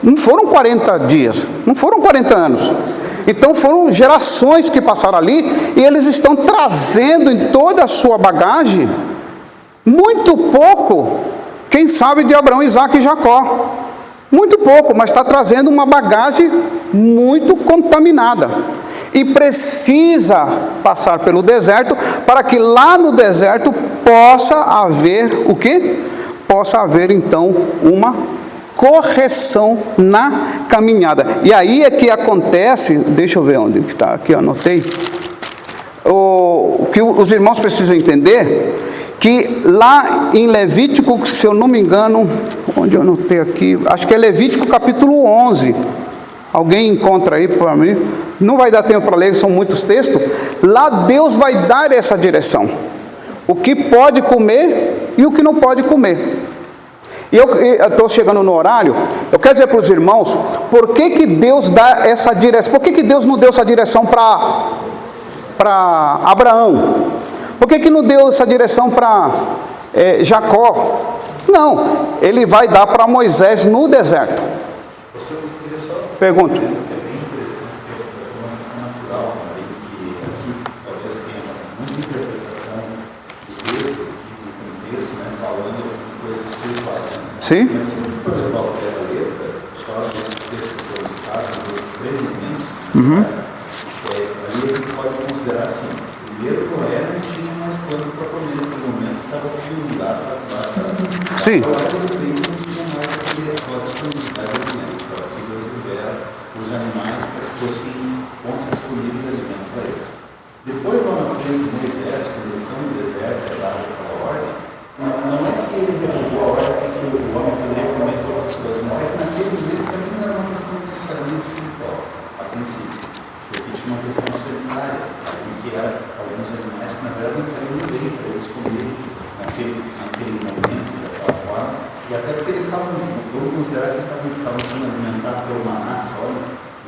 Speaker 1: não foram 40 dias, não foram 40 anos. Então foram gerações que passaram ali, e eles estão trazendo em toda a sua bagagem, muito pouco, quem sabe de Abraão, Isaac e Jacó. Muito pouco, mas está trazendo uma bagagem muito contaminada. E precisa passar pelo deserto, para que lá no deserto possa haver o quê? Possa haver então uma correção na caminhada. E aí é que acontece, deixa eu ver onde está, aqui eu anotei, o que os irmãos precisam entender, que lá em Levítico, se eu não me engano, onde eu anotei aqui, acho que é Levítico capítulo 11, alguém encontra aí para mim, não vai dar tempo para ler, são muitos textos, lá Deus vai dar essa direção, o que pode comer e o que não pode comer. E eu estou chegando no horário, eu quero dizer para os irmãos, por que Deus dá essa direção, por que Deus não deu essa direção para Abraão? Por que não deu essa direção para Jacó? Não, ele vai dar para Moisés no deserto.
Speaker 4: Você queria só
Speaker 1: Pergunta.
Speaker 4: é bem interessante, é uma questão natural também, que aqui talvez tenha muita interpretação do texto, do contexto, né, falando de coisas espirituais. Né?
Speaker 1: Sim.
Speaker 4: Mas se você for levar o pé da letra, só desse texto que foram citados, desses 3 momentos, ali a gente pode considerar assim: primeiro, Noé não tinha mais plano para comer naquele momento, estava inundado para
Speaker 1: Sim.
Speaker 4: Noé tudo bem, não tinha mais aquela disponibilidade de alimento. Então, aqui Deus libera os animais para que fossem fonte disponível de alimento para eles. Depois, lá na frente, Moisés, quando eles estão no deserto, é dado aquela ordem, não é que ele revogou a ordem que o homem poderia comer todas as coisas, mas é que naquele momento também não era uma questão necessariamente espiritual, a princípio. Porque tinha uma questão sanitária, que era alguns animais que na verdade não fariam bem para eles comerem naquele momento, daquela forma, e até porque eles estavam, vamos considerar que estavam sendo alimentados pelo maná, sabe?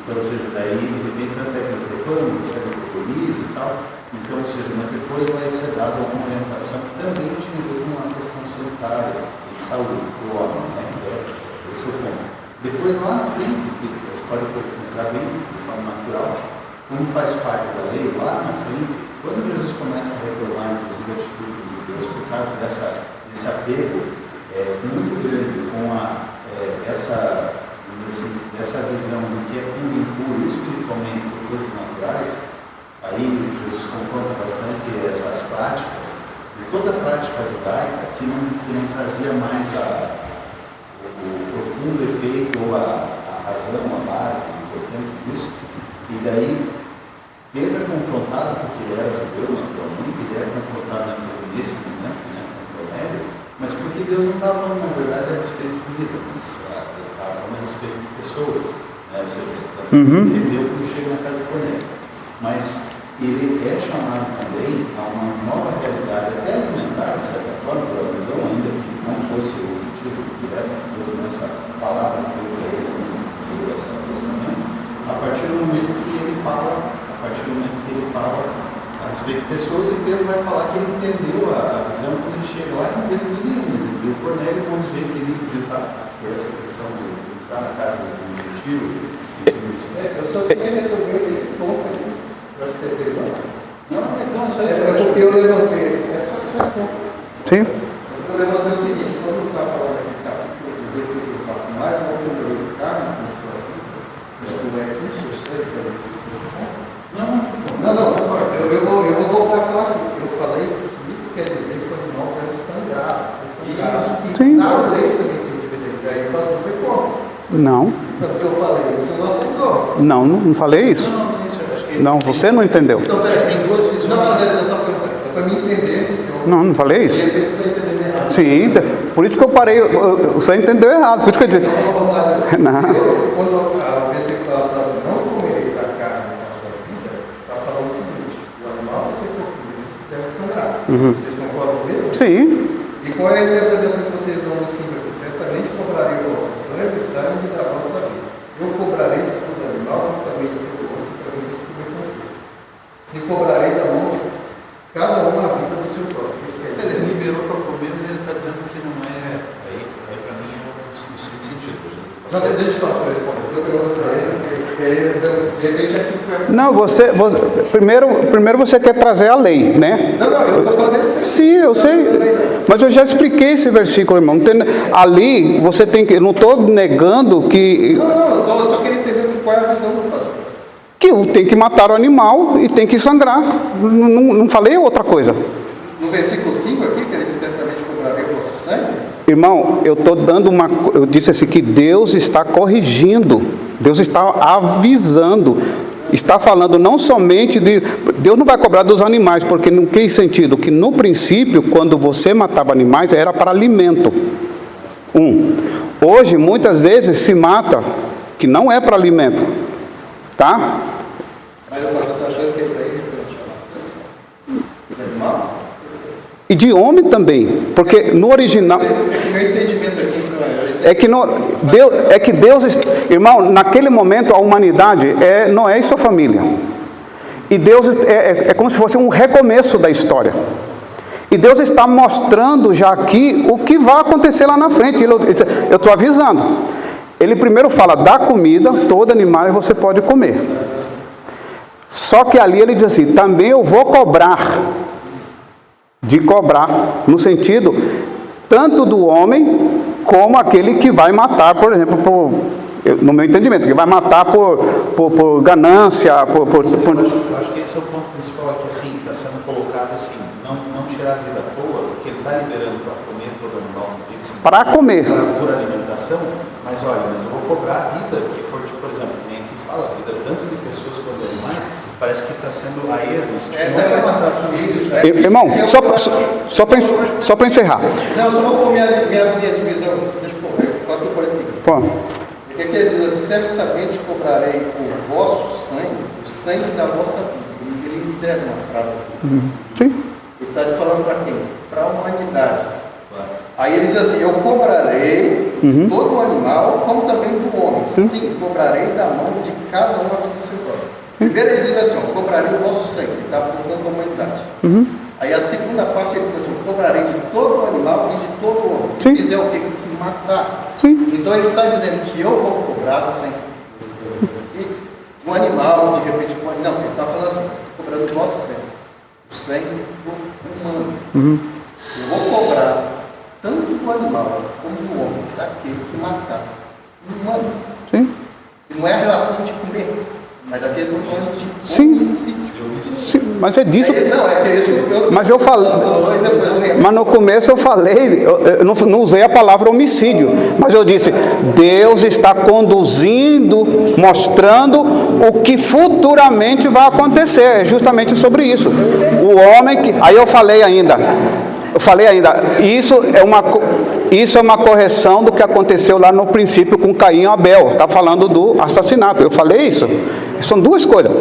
Speaker 4: Então, ou seja, daí de repente até que eles reclamam, recebem proteínas e tal, então, ou seja, mas depois vai ser dada alguma orientação que também tinha a ver com uma questão sanitária e de saúde do homem, né? Então, esse é o ponto. Depois, lá na frente, que a gente pode considerar bem de forma natural, como faz parte da lei, lá na frente, quando Jesus começa a reprovar, inclusive, a atitude dos judeus, por causa desse apego muito grande com essa visão do que é puro e impuro espiritualmente por coisas naturais, aí Jesus confronta bastante essas práticas, e toda a prática judaica que não trazia mais o profundo efeito ou a razão, a base importante disso. E daí, Pedro é confrontado, porque ele era judeu naturalmente, ele era confrontado nesse momento, né, com Cornélio, mas porque Deus não estava falando, na verdade, a respeito de vida, mas ele estava falando a respeito de pessoas, né, ou seja, ele entendeu quando chega na casa de Cornélio. Mas ele é chamado também a uma nova realidade, até alimentar, de certa forma, pela visão, ainda que não fosse o objetivo direto de Deus nessa palavra que eu falei, nesse momento, a partir do momento que ele fala a respeito de pessoas, e Pedro vai falar que ele entendeu a visão quando ele chega lá e não viu ninguém nenhum, mas ele viu o Cornélio, quando jeito que ele podia estar, que é essa questão de estar na casa do gentil e tudo isso.
Speaker 3: Eu só queria resolver esse ponto aqui, para ter pergunta.
Speaker 4: Não, só isso.
Speaker 3: É porque eu levantei, é só esse ponto.
Speaker 1: Sim.
Speaker 3: Eu levantei o seguinte: quando está falando aqui, capítulo, versículo 4, mais não primeiro do carne, com sua vida, isto é insucesso, que é o versículo. Não, eu vou voltar a falar aqui. Eu falei que isso quer dizer que o animal deve sangrar, ser sangrado.
Speaker 1: Sim.
Speaker 3: Na lei também se especifica. Aí o pastor foi contra.
Speaker 1: Não.
Speaker 3: Tanto que eu falei, o senhor não aceitou.
Speaker 1: Não falei isso.
Speaker 4: Isso, eu acho que
Speaker 1: Não, você não entendeu.
Speaker 3: Então, peraí, tem duas visões. Não, é só para me entender.
Speaker 1: Não falei isso.
Speaker 3: Eu fiz para entender errado.
Speaker 1: Sim, por isso que eu parei, você entendeu errado, por isso que eu disse.
Speaker 3: Então, vamos lá.
Speaker 1: Não.
Speaker 3: Quando o versículo fala assim, não comereis a carne na sua vida, está falando o seguinte: o animal você for comer, você deve sangrar. Vocês concordam comigo?
Speaker 1: Sim.
Speaker 3: E qual é a interpretação que vocês dão no 5 aqui? Certamente cobrarei o vosso sangue, o sangue da vossa vida. Eu cobrarei de todo animal, também de todo outro, para vocês comer contigo. Se cobrarei da mão de cada um a vida do seu próprio.
Speaker 4: ele liberou para problemas, ele está dizendo que não é. Aí para mim é o seguinte sentido.
Speaker 3: Não, deixa eu falar responder. Eu pergunto para ele, de repente aqui foi.
Speaker 1: Não, primeiro você quer trazer a lei, né?
Speaker 3: Não, eu estou falando desse versículo.
Speaker 1: Sim, eu sei. Mas eu já expliquei esse versículo, irmão. Ali você tem que. Eu não estou negando que.
Speaker 3: Não, eu só queria entender qual é a visão do pastor.
Speaker 1: Que tem que matar o animal e tem que sangrar. Não falei outra coisa.
Speaker 3: No versículo 5 aqui, que ele diz certamente cobrarei o vosso sangue,
Speaker 1: Irmão, eu disse assim que Deus está corrigindo, Deus está avisando, está falando não somente de... Deus não vai cobrar dos animais, porque não tem sentido que no princípio, quando você matava animais, era para alimento. Hoje, muitas vezes, se mata, que não é para alimento, tá?
Speaker 3: Mas o pastor está achando que isso aí é referente ao animal?
Speaker 1: E de homem também, porque no original...
Speaker 3: É que meu entendimento aqui
Speaker 1: É que Deus, irmão, naquele momento a humanidade é Noé e sua família. E Deus é como se fosse um recomeço da história. E Deus está mostrando já aqui o que vai acontecer lá na frente. Eu estou avisando. Ele primeiro fala, dá comida, todo animal você pode comer. Só que ali ele diz assim, também eu vou cobrar. De cobrar, no sentido, tanto do homem, como aquele que vai matar, por exemplo, no meu entendimento, que vai matar por ganância,
Speaker 4: Eu acho que esse é o ponto principal aqui, assim, está sendo colocado assim, não tirar a vida à toa, porque ele está liberando para comer todo animal vivo, assim,
Speaker 1: para comer.
Speaker 4: Por alimentação, mas olha, mas eu vou cobrar a vida que for, tipo, por exemplo, que nem aqui fala, a vida tanto de pessoas quanto de animais, parece que está sendo a esmo, assim, não vai matar filhos, né?
Speaker 1: Irmão, só para encerrar.
Speaker 3: Não, só vou pôr minha divisão, deixa eu pôr, eu faço o parecido.
Speaker 1: Pô.
Speaker 3: Porque aqui ele diz assim, certamente cobrarei o vosso sangue, o sangue da vossa vida. Ele encerra uma frase aqui.
Speaker 1: Sim.
Speaker 3: Ele está falando para quem? Para a humanidade. Aí ele diz assim, eu cobrarei todo o animal, como também do homem. Sim, cobrarei da mão de cada um a seu próprio. Primeiro ele diz assim, eu cobrarei o vosso sangue, ele está apontando a humanidade. Aí a segunda parte ele diz assim, eu cobrarei de todo o animal e de todo o homem.
Speaker 1: Sim.
Speaker 3: Ele diz é o quê? Que matar.
Speaker 1: Sim.
Speaker 3: Então ele está dizendo que eu vou cobrar do sangue de um animal, de repente, não, ele está falando assim, estou cobrando o vosso sangue, o sangue do humano. Eu vou cobrar tanto do animal como do homem, daquele que matar um humano.
Speaker 1: Sim.
Speaker 3: E não é a relação de comer, mas aqui eu estou falando de homicídio.
Speaker 1: Sim, mas é disso.
Speaker 3: Não, é que é isso.
Speaker 1: Mas eu falei. Mas no começo eu falei, eu não usei a palavra homicídio, mas eu disse, Deus está conduzindo, mostrando o que futuramente vai acontecer. É justamente sobre isso. O homem que. Aí eu falei ainda, isso é uma correção do que aconteceu lá no princípio com Caim e Abel. Está falando do assassinato. Eu falei isso. São duas coisas.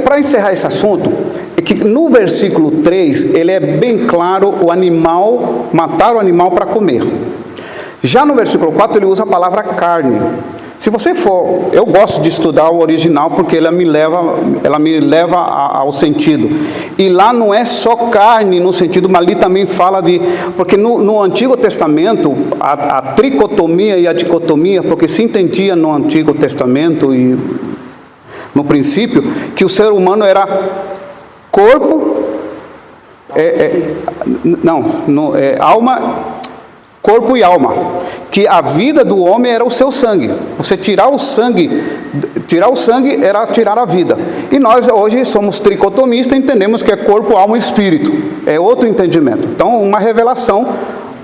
Speaker 1: Para encerrar esse assunto, é que no versículo 3, ele é bem claro o animal, matar o animal para comer. Já no versículo 4, ele usa a palavra carne. Se você for, eu gosto de estudar o original porque ela me leva ao sentido. E lá não é só carne no sentido, mas ali também fala de... Porque no Antigo Testamento, a tricotomia e a dicotomia, porque se entendia no Antigo Testamento e no princípio, que o ser humano era corpo, alma, corpo e alma, que a vida do homem era o seu sangue. Você tirar o sangue era tirar a vida. E nós hoje somos tricotomistas, entendemos que é corpo, alma e espírito. É outro entendimento. Então, uma revelação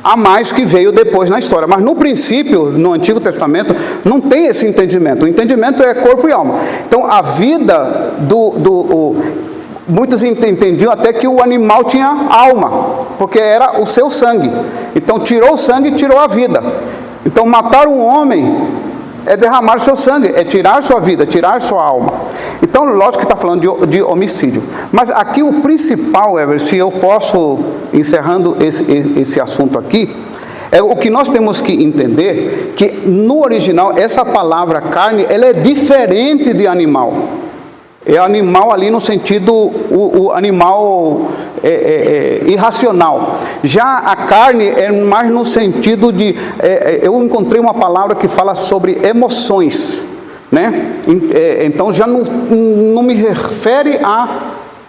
Speaker 1: a mais que veio depois na história. Mas no princípio, no Antigo Testamento, não tem esse entendimento. O entendimento é corpo e alma. Então, a vida muitos entendiam até que o animal tinha alma, porque era o seu sangue. Então, tirou o sangue e tirou a vida. Então, matar um homem é derramar seu sangue, é tirar sua vida, tirar sua alma. Então, lógico que está falando de homicídio. Mas aqui o principal, Ever, se eu posso, encerrando esse assunto aqui, é o que nós temos que entender, que no original, essa palavra carne, ela é diferente de animal. É animal ali no sentido, o animal irracional. Já a carne é mais no sentido de... eu encontrei uma palavra que fala sobre emoções, né? Então já não me refere a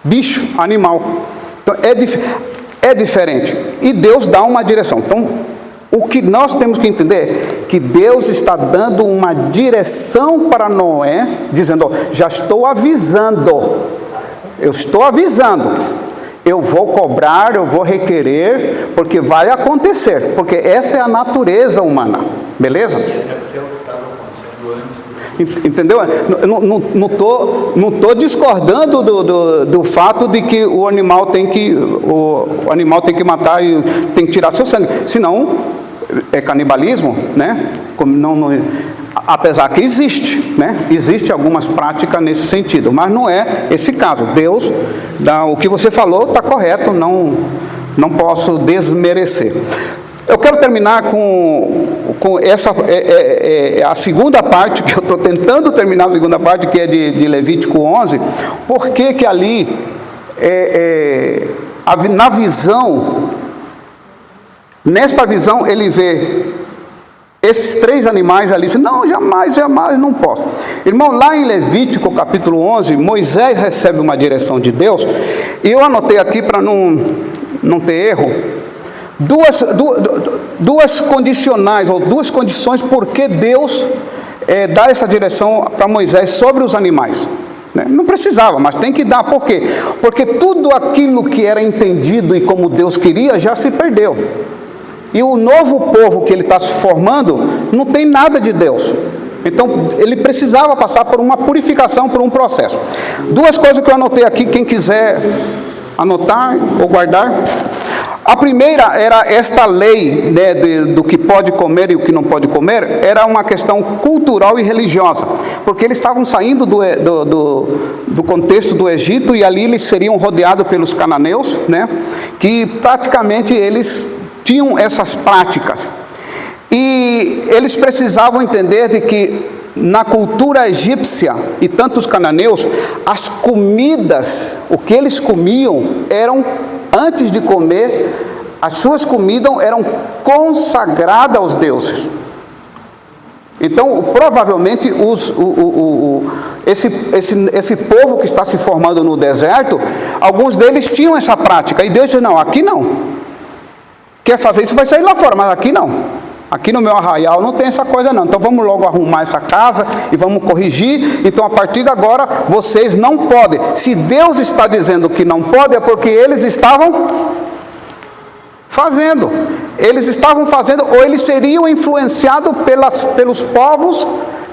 Speaker 1: bicho, animal. Então é diferente. E Deus dá uma direção. Então, o que nós temos que entender é que Deus está dando uma direção para Noé, dizendo, já estou avisando, eu estou avisando, eu vou cobrar, eu vou requerer, porque vai acontecer, porque essa é a natureza humana, beleza?
Speaker 4: E até porque é o que estava acontecendo antes.
Speaker 1: Entendeu? Não tô discordando do fato de que o animal tem que matar e tem que tirar seu sangue, senão é canibalismo, né? Apesar que existe, né? Existe algumas práticas nesse sentido, mas não é esse caso. Deus, o que você falou está correto, não posso desmerecer. Eu quero terminar com essa, a segunda parte, que eu estou tentando terminar a segunda parte, que é de Levítico 11, porque ali, na visão, nessa visão ele vê esses 3 animais ali, não, jamais, não posso. Irmão, lá em Levítico capítulo 11, Moisés recebe uma direção de Deus, e eu anotei aqui para não ter erro, duas condicionais, ou 2 condições por que Deus dá essa direção para Moisés sobre os animais. Não precisava, mas tem que dar. Por quê? Porque tudo aquilo que era entendido e como Deus queria já se perdeu. E o novo povo que ele está se formando não tem nada de Deus. Então ele precisava passar por uma purificação, por um processo. 2 coisas que eu anotei aqui, quem quiser anotar ou guardar. A primeira era esta lei, né, do que pode comer e o que não pode comer, era uma questão cultural e religiosa, porque eles estavam saindo do contexto do Egito, e ali eles seriam rodeados pelos cananeus, né, que praticamente eles tinham essas práticas, e eles precisavam entender de que na cultura egípcia e tanto os cananeus, as comidas, o que eles comiam eram, antes de comer, as suas comidas eram consagradas aos deuses. Então, provavelmente, esse povo que está se formando no deserto, alguns deles tinham essa prática, e Deus disse, não, aqui não. Quer fazer isso, vai sair lá fora, mas aqui não. Aqui no meu arraial não tem essa coisa não. Então vamos logo arrumar essa casa e vamos corrigir. Então a partir de agora vocês não podem. Se Deus está dizendo que não pode, é porque eles estavam fazendo. Eles estavam fazendo, ou eles seriam influenciados pelos povos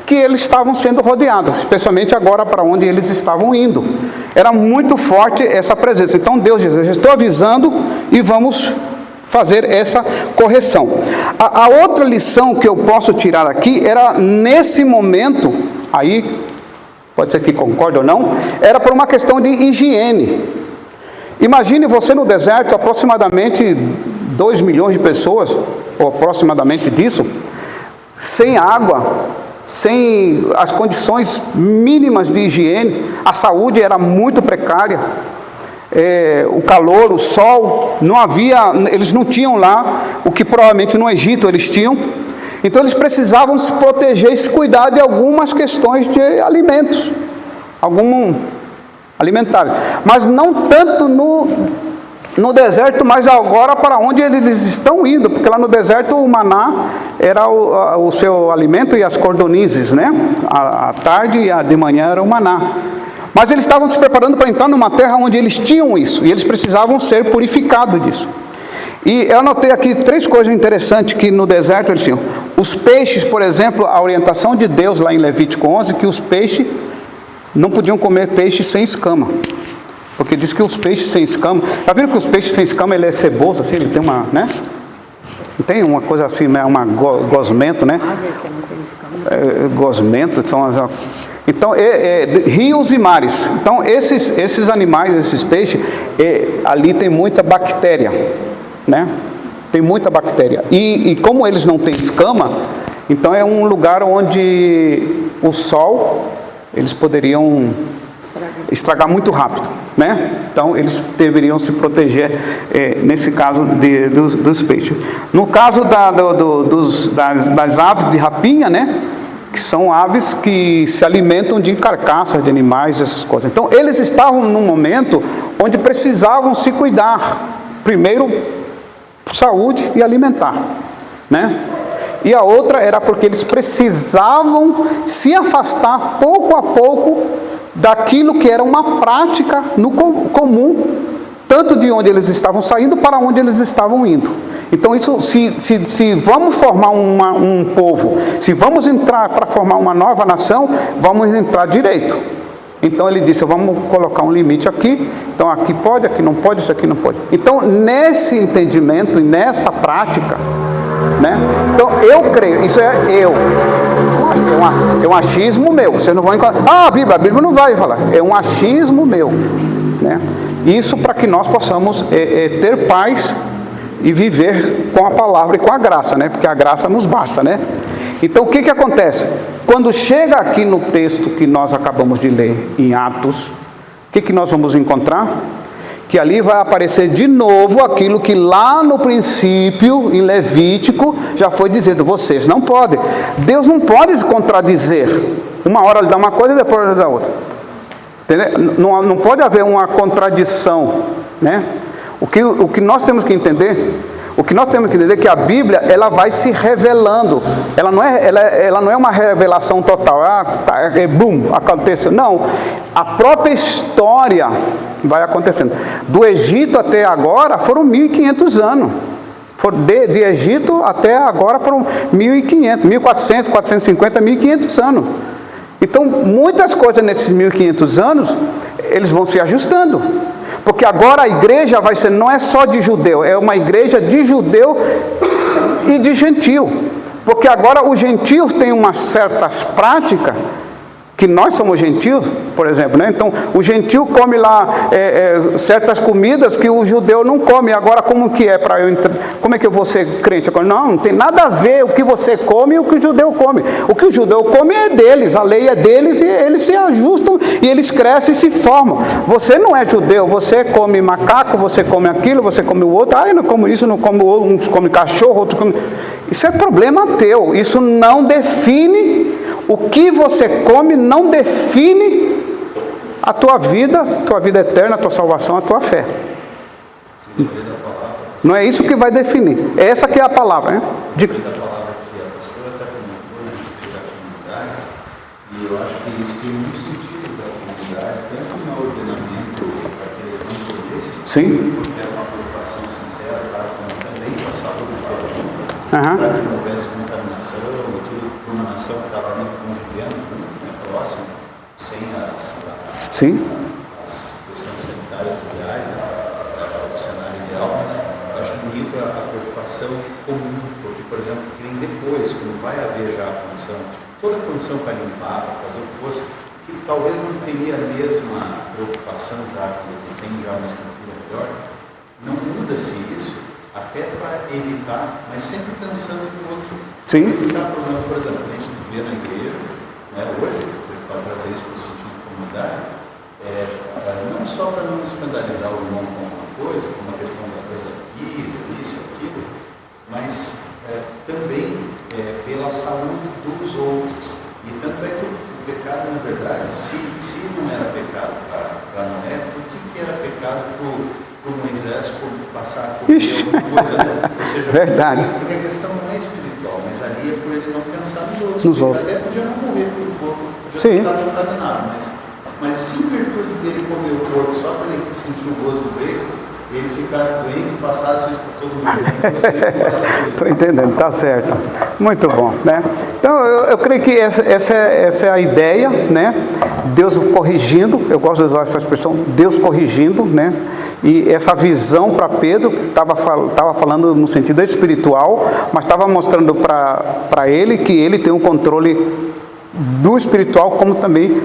Speaker 1: que eles estavam sendo rodeados, especialmente agora para onde eles estavam indo. Era muito forte essa presença. Então Deus diz, eu já estou avisando e vamos fazer essa correção. A outra lição que eu posso tirar aqui era nesse momento, aí pode ser que concorde ou não, era por uma questão de higiene. Imagine você no deserto, aproximadamente 2 milhões de pessoas, ou aproximadamente disso, sem água, sem as condições mínimas de higiene, a saúde era muito precária. O calor, o sol, não havia, eles não tinham lá o que provavelmente no Egito eles tinham. Então eles precisavam se proteger e se cuidar de algumas questões de alimentos, alimentares, mas não tanto no deserto, mas agora para onde eles estão indo, porque lá no deserto o maná era o seu alimento, e as cordonizes, né? À tarde e de manhã era o maná. Mas eles estavam se preparando para entrar numa terra onde eles tinham isso, e eles precisavam ser purificados disso. E eu anotei aqui 3 coisas interessantes que no deserto eles tinham. Os peixes, por exemplo, a orientação de Deus lá em Levítico 11, que os peixes não podiam comer peixe sem escama. Porque diz que os peixes sem escama, já viram que os peixes sem escama, ele é ceboso, assim, ele tem uma, né? Tem uma coisa assim, né? Gosmento, né? Gosmento, são as... Então, rios e mares. Então, esses animais, esses peixes, ali tem muita bactéria, né? Tem muita bactéria. E como eles não têm escama, então é um lugar onde o sol, eles poderiam estragar muito rápido, né? Então, eles deveriam se proteger, nesse caso, dos peixes. No caso das aves de rapinha, né? Que são aves que se alimentam de carcaças de animais, essas coisas. Então, eles estavam num momento onde precisavam se cuidar. Primeiro, saúde e alimentar, né? E a outra era porque eles precisavam se afastar pouco a pouco daquilo que era uma prática no comum tanto de onde eles estavam saindo para onde eles estavam indo. Então isso, se vamos formar um povo, se vamos entrar para formar uma nova nação, vamos entrar direito. Então ele disse, vamos colocar um limite aqui, então aqui pode, aqui não pode, isso aqui não pode. Então nesse entendimento e nessa prática, né? Então eu creio, isso é um achismo meu, vocês não vão encontrar, a Bíblia não vai falar, é um achismo meu, né? Isso para que nós possamos ter paz e viver com a palavra e com a graça, né? Porque a graça nos basta, né? Então o que acontece? Quando chega aqui no texto que nós acabamos de ler em Atos, o que nós vamos encontrar? Que ali vai aparecer de novo aquilo que lá no princípio, em Levítico, já foi dizendo, vocês não podem. Deus não pode se contradizer. Uma hora ele dá uma coisa e depois ele dá outra. Entendeu? Não pode haver uma contradição, né? O que nós temos que entender, é que a Bíblia, ela vai se revelando. Ela não é uma revelação total. Bum, aconteceu. Não, a própria história vai acontecendo. Do Egito até agora foram 1.500 anos. De Egito até agora foram 1.500, 1.400, 450, 1.500 anos. Então, muitas coisas nesses 1.500 anos, eles vão se ajustando. Porque agora a igreja vai ser, não é só de judeu, é uma igreja de judeu e de gentio. Porque agora os gentios têm umas certas práticas, que nós somos gentios, por exemplo, né? Então o gentio come lá certas comidas que o judeu não come. Agora como que é para eu entrar? Como é que eu vou ser crente? Não tem nada a ver o que você come e o que o judeu come. O que o judeu come é deles, a lei é deles e eles se ajustam e eles crescem e se formam. Você não é judeu, você come macaco, você come aquilo, você come o outro. Eu não como isso, não como outro, um come cachorro, outro come... Isso é problema teu, isso não define. O que você come não define a tua vida eterna, a tua salvação, a tua fé. Não é isso que vai definir. Essa que é a palavra, né?
Speaker 4: A palavra que a pastora está comentou a respeito da comunidade, e eu acho que isso tem muito sentido da comunidade, tanto no ordenamento para que eles não pudessem,
Speaker 1: sim,
Speaker 4: porque era uma preocupação sincera para também com a saúde de todo mundo,
Speaker 1: para
Speaker 4: que não houvesse contaminação e tudo, por uma nação que estava ali convivendo junto, próximo, sem as questões sanitárias ideais, o cenário ideal, mas eu acho bonito a preocupação comum, porque, por exemplo, depois, quando vai haver já a condição, toda a condição para limpar, para fazer o que fosse, que talvez não teria a mesma preocupação já, que eles têm já uma estrutura melhor, não muda-se isso até para evitar, mas sempre pensando no outro.
Speaker 1: Sim.
Speaker 4: Evitar problema, por exemplo, a gente vê na igreja, né, hoje, para trazer isso para o sentido de comunidade, não só para não escandalizar o irmão com alguma coisa, como a questão às vezes da vida, isso, aquilo, mas também pela saúde dos outros. E tanto é que o pecado, na verdade, se não era pecado para Noé, por que era pecado para o Moisés passar por alguma coisa? Ou seja,
Speaker 1: verdade.
Speaker 4: Porque a questão não é espiritual, mas ali é por ele não pensar nos outros.
Speaker 1: Outros.
Speaker 4: Até podia não morrer pelo corpo, podia
Speaker 1: sim,
Speaker 4: não estar contaminado, mas se em virtude dele comer o corpo só para ele sentir o gosto do bacon, ele ficasse doente e passasse isso para todo mundo.
Speaker 1: Estou entendendo, está certo. Muito bom, né? Então, eu creio que essa é a ideia, né? Deus corrigindo, eu gosto de usar essa expressão, Deus corrigindo, né? E essa visão para Pedro, que estava falando no sentido espiritual, mas estava mostrando para ele que ele tem um controle do espiritual, como também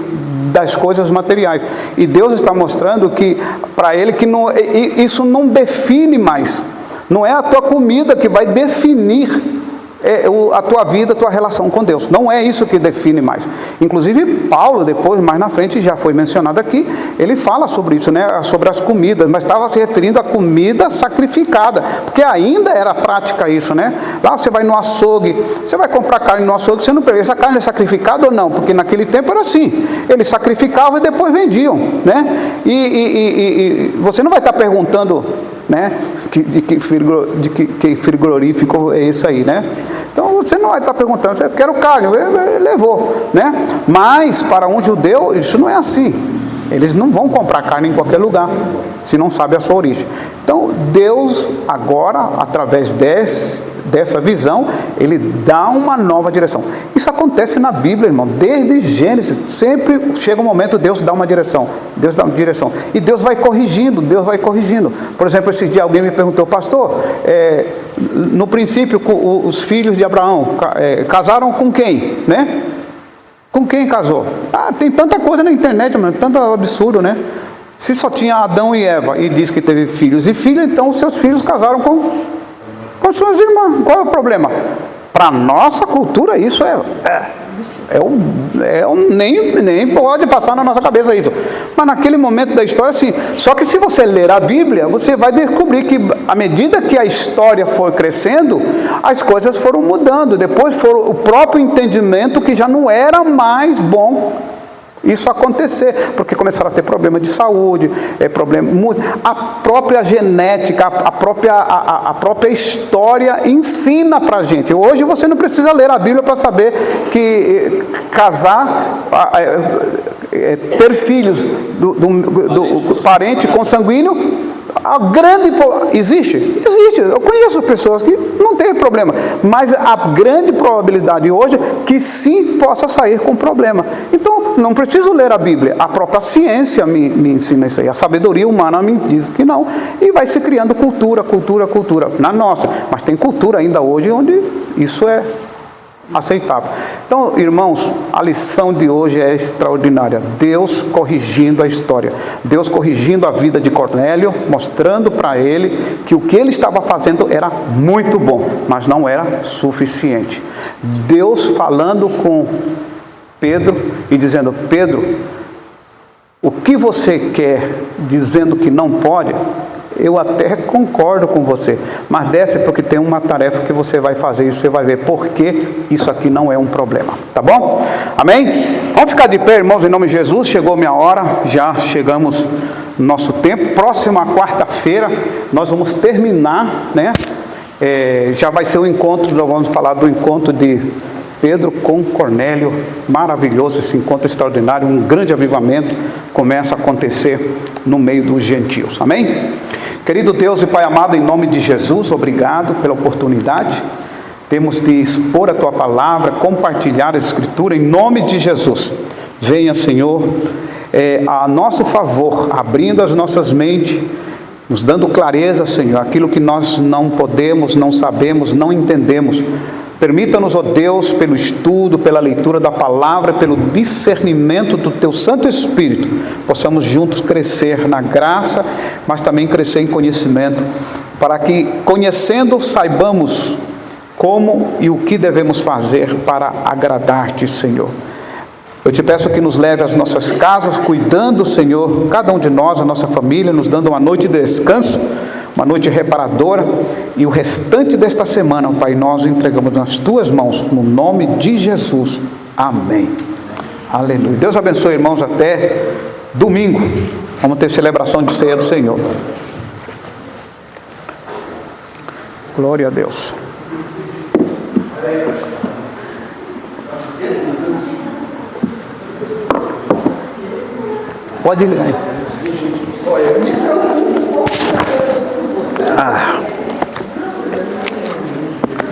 Speaker 1: das coisas materiais. E Deus está mostrando que para ele que isso não define mais. Não é a tua comida que vai definir a tua vida, a tua relação com Deus. Não é isso que define mais. Inclusive Paulo, depois, mais na frente, já foi mencionado aqui, ele fala sobre isso, né? Sobre as comidas, mas estava se referindo à comida sacrificada, porque ainda era prática isso, né? Lá você vai no açougue, você vai comprar carne no açougue, você não pergunta, essa carne é sacrificada ou não? Porque naquele tempo era assim, eles sacrificavam e depois vendiam, né? E você não vai estar perguntando, né? De que frigorífico é esse aí, né? Então você não vai estar perguntando, você quer carne, ele levou, né? Mas para um judeu isso não é assim. Eles não vão comprar carne em qualquer lugar, se não sabe a sua origem. Então, Deus agora, através dessa visão, Ele dá uma nova direção. Isso acontece na Bíblia, irmão, desde Gênesis, sempre chega um momento, Deus dá uma direção, Deus dá uma direção, e Deus vai corrigindo, Deus vai corrigindo. Por exemplo, esses dias alguém me perguntou, pastor, no princípio, os filhos de Abraão casaram com quem, né? Com quem casou? Tem tanta coisa na internet, mano, tanto absurdo, né? Se só tinha Adão e Eva e diz que teve filhos e filhas, então os seus filhos casaram com suas irmãs. Qual é o problema? Para nossa cultura isso nem pode passar na nossa cabeça isso. Mas naquele momento da história, sim. Só que se você ler a Bíblia, você vai descobrir que à medida que a história for crescendo, as coisas foram mudando. Depois foi o próprio entendimento que já não era mais bom isso acontecer, porque começaram a ter problema de saúde, a própria genética, a própria história ensina para a gente. Hoje você não precisa ler a Bíblia para saber que casar, ter filhos do parente consanguíneo, existe, eu conheço pessoas que não têm problema, mas a grande probabilidade hoje é que sim possa sair com problema. Então, não preciso ler a Bíblia, a própria ciência me ensina isso aí, a sabedoria humana me diz que não, e vai se criando cultura, na nossa, mas tem cultura ainda hoje onde isso é aceitável. Então, irmãos, a lição de hoje é extraordinária. Deus corrigindo a história, Deus corrigindo a vida de Cornélio, mostrando para ele que o que ele estava fazendo era muito bom, mas não era suficiente. Deus falando com Pedro e dizendo, Pedro, o que você quer dizendo que não pode, eu até concordo com você, mas desce porque tem uma tarefa que você vai fazer e você vai ver porque isso aqui não é um problema, tá bom? Amém? Vamos ficar de pé, irmãos, em nome de Jesus. Chegou minha hora, já chegamos no nosso tempo. Próxima quarta-feira nós vamos terminar, né? Já vai ser o encontro, nós vamos falar do encontro de Pedro com Cornélio, maravilhoso esse encontro extraordinário, um grande avivamento começa a acontecer no meio dos gentios, amém? Querido Deus e Pai amado, em nome de Jesus, obrigado pela oportunidade, temos de expor a Tua palavra, compartilhar a Escritura, em nome de Jesus, venha Senhor, a nosso favor, abrindo as nossas mentes, nos dando clareza Senhor, aquilo que nós não podemos, não sabemos, não entendemos. Permita-nos, ó Deus, pelo estudo, pela leitura da palavra, pelo discernimento do Teu Santo Espírito, possamos juntos crescer na graça, mas também crescer em conhecimento, para que, conhecendo, saibamos como e o que devemos fazer para agradar-te, Senhor. Eu te peço que nos leve às nossas casas, cuidando, Senhor, cada um de nós, a nossa família, nos dando uma noite de descanso, uma noite reparadora, e o restante desta semana, Pai, nós entregamos nas Tuas mãos, no nome de Jesus, amém, aleluia. Deus abençoe, irmãos, até domingo, vamos ter celebração de ceia do Senhor, glória a Deus. Pode ligar aí.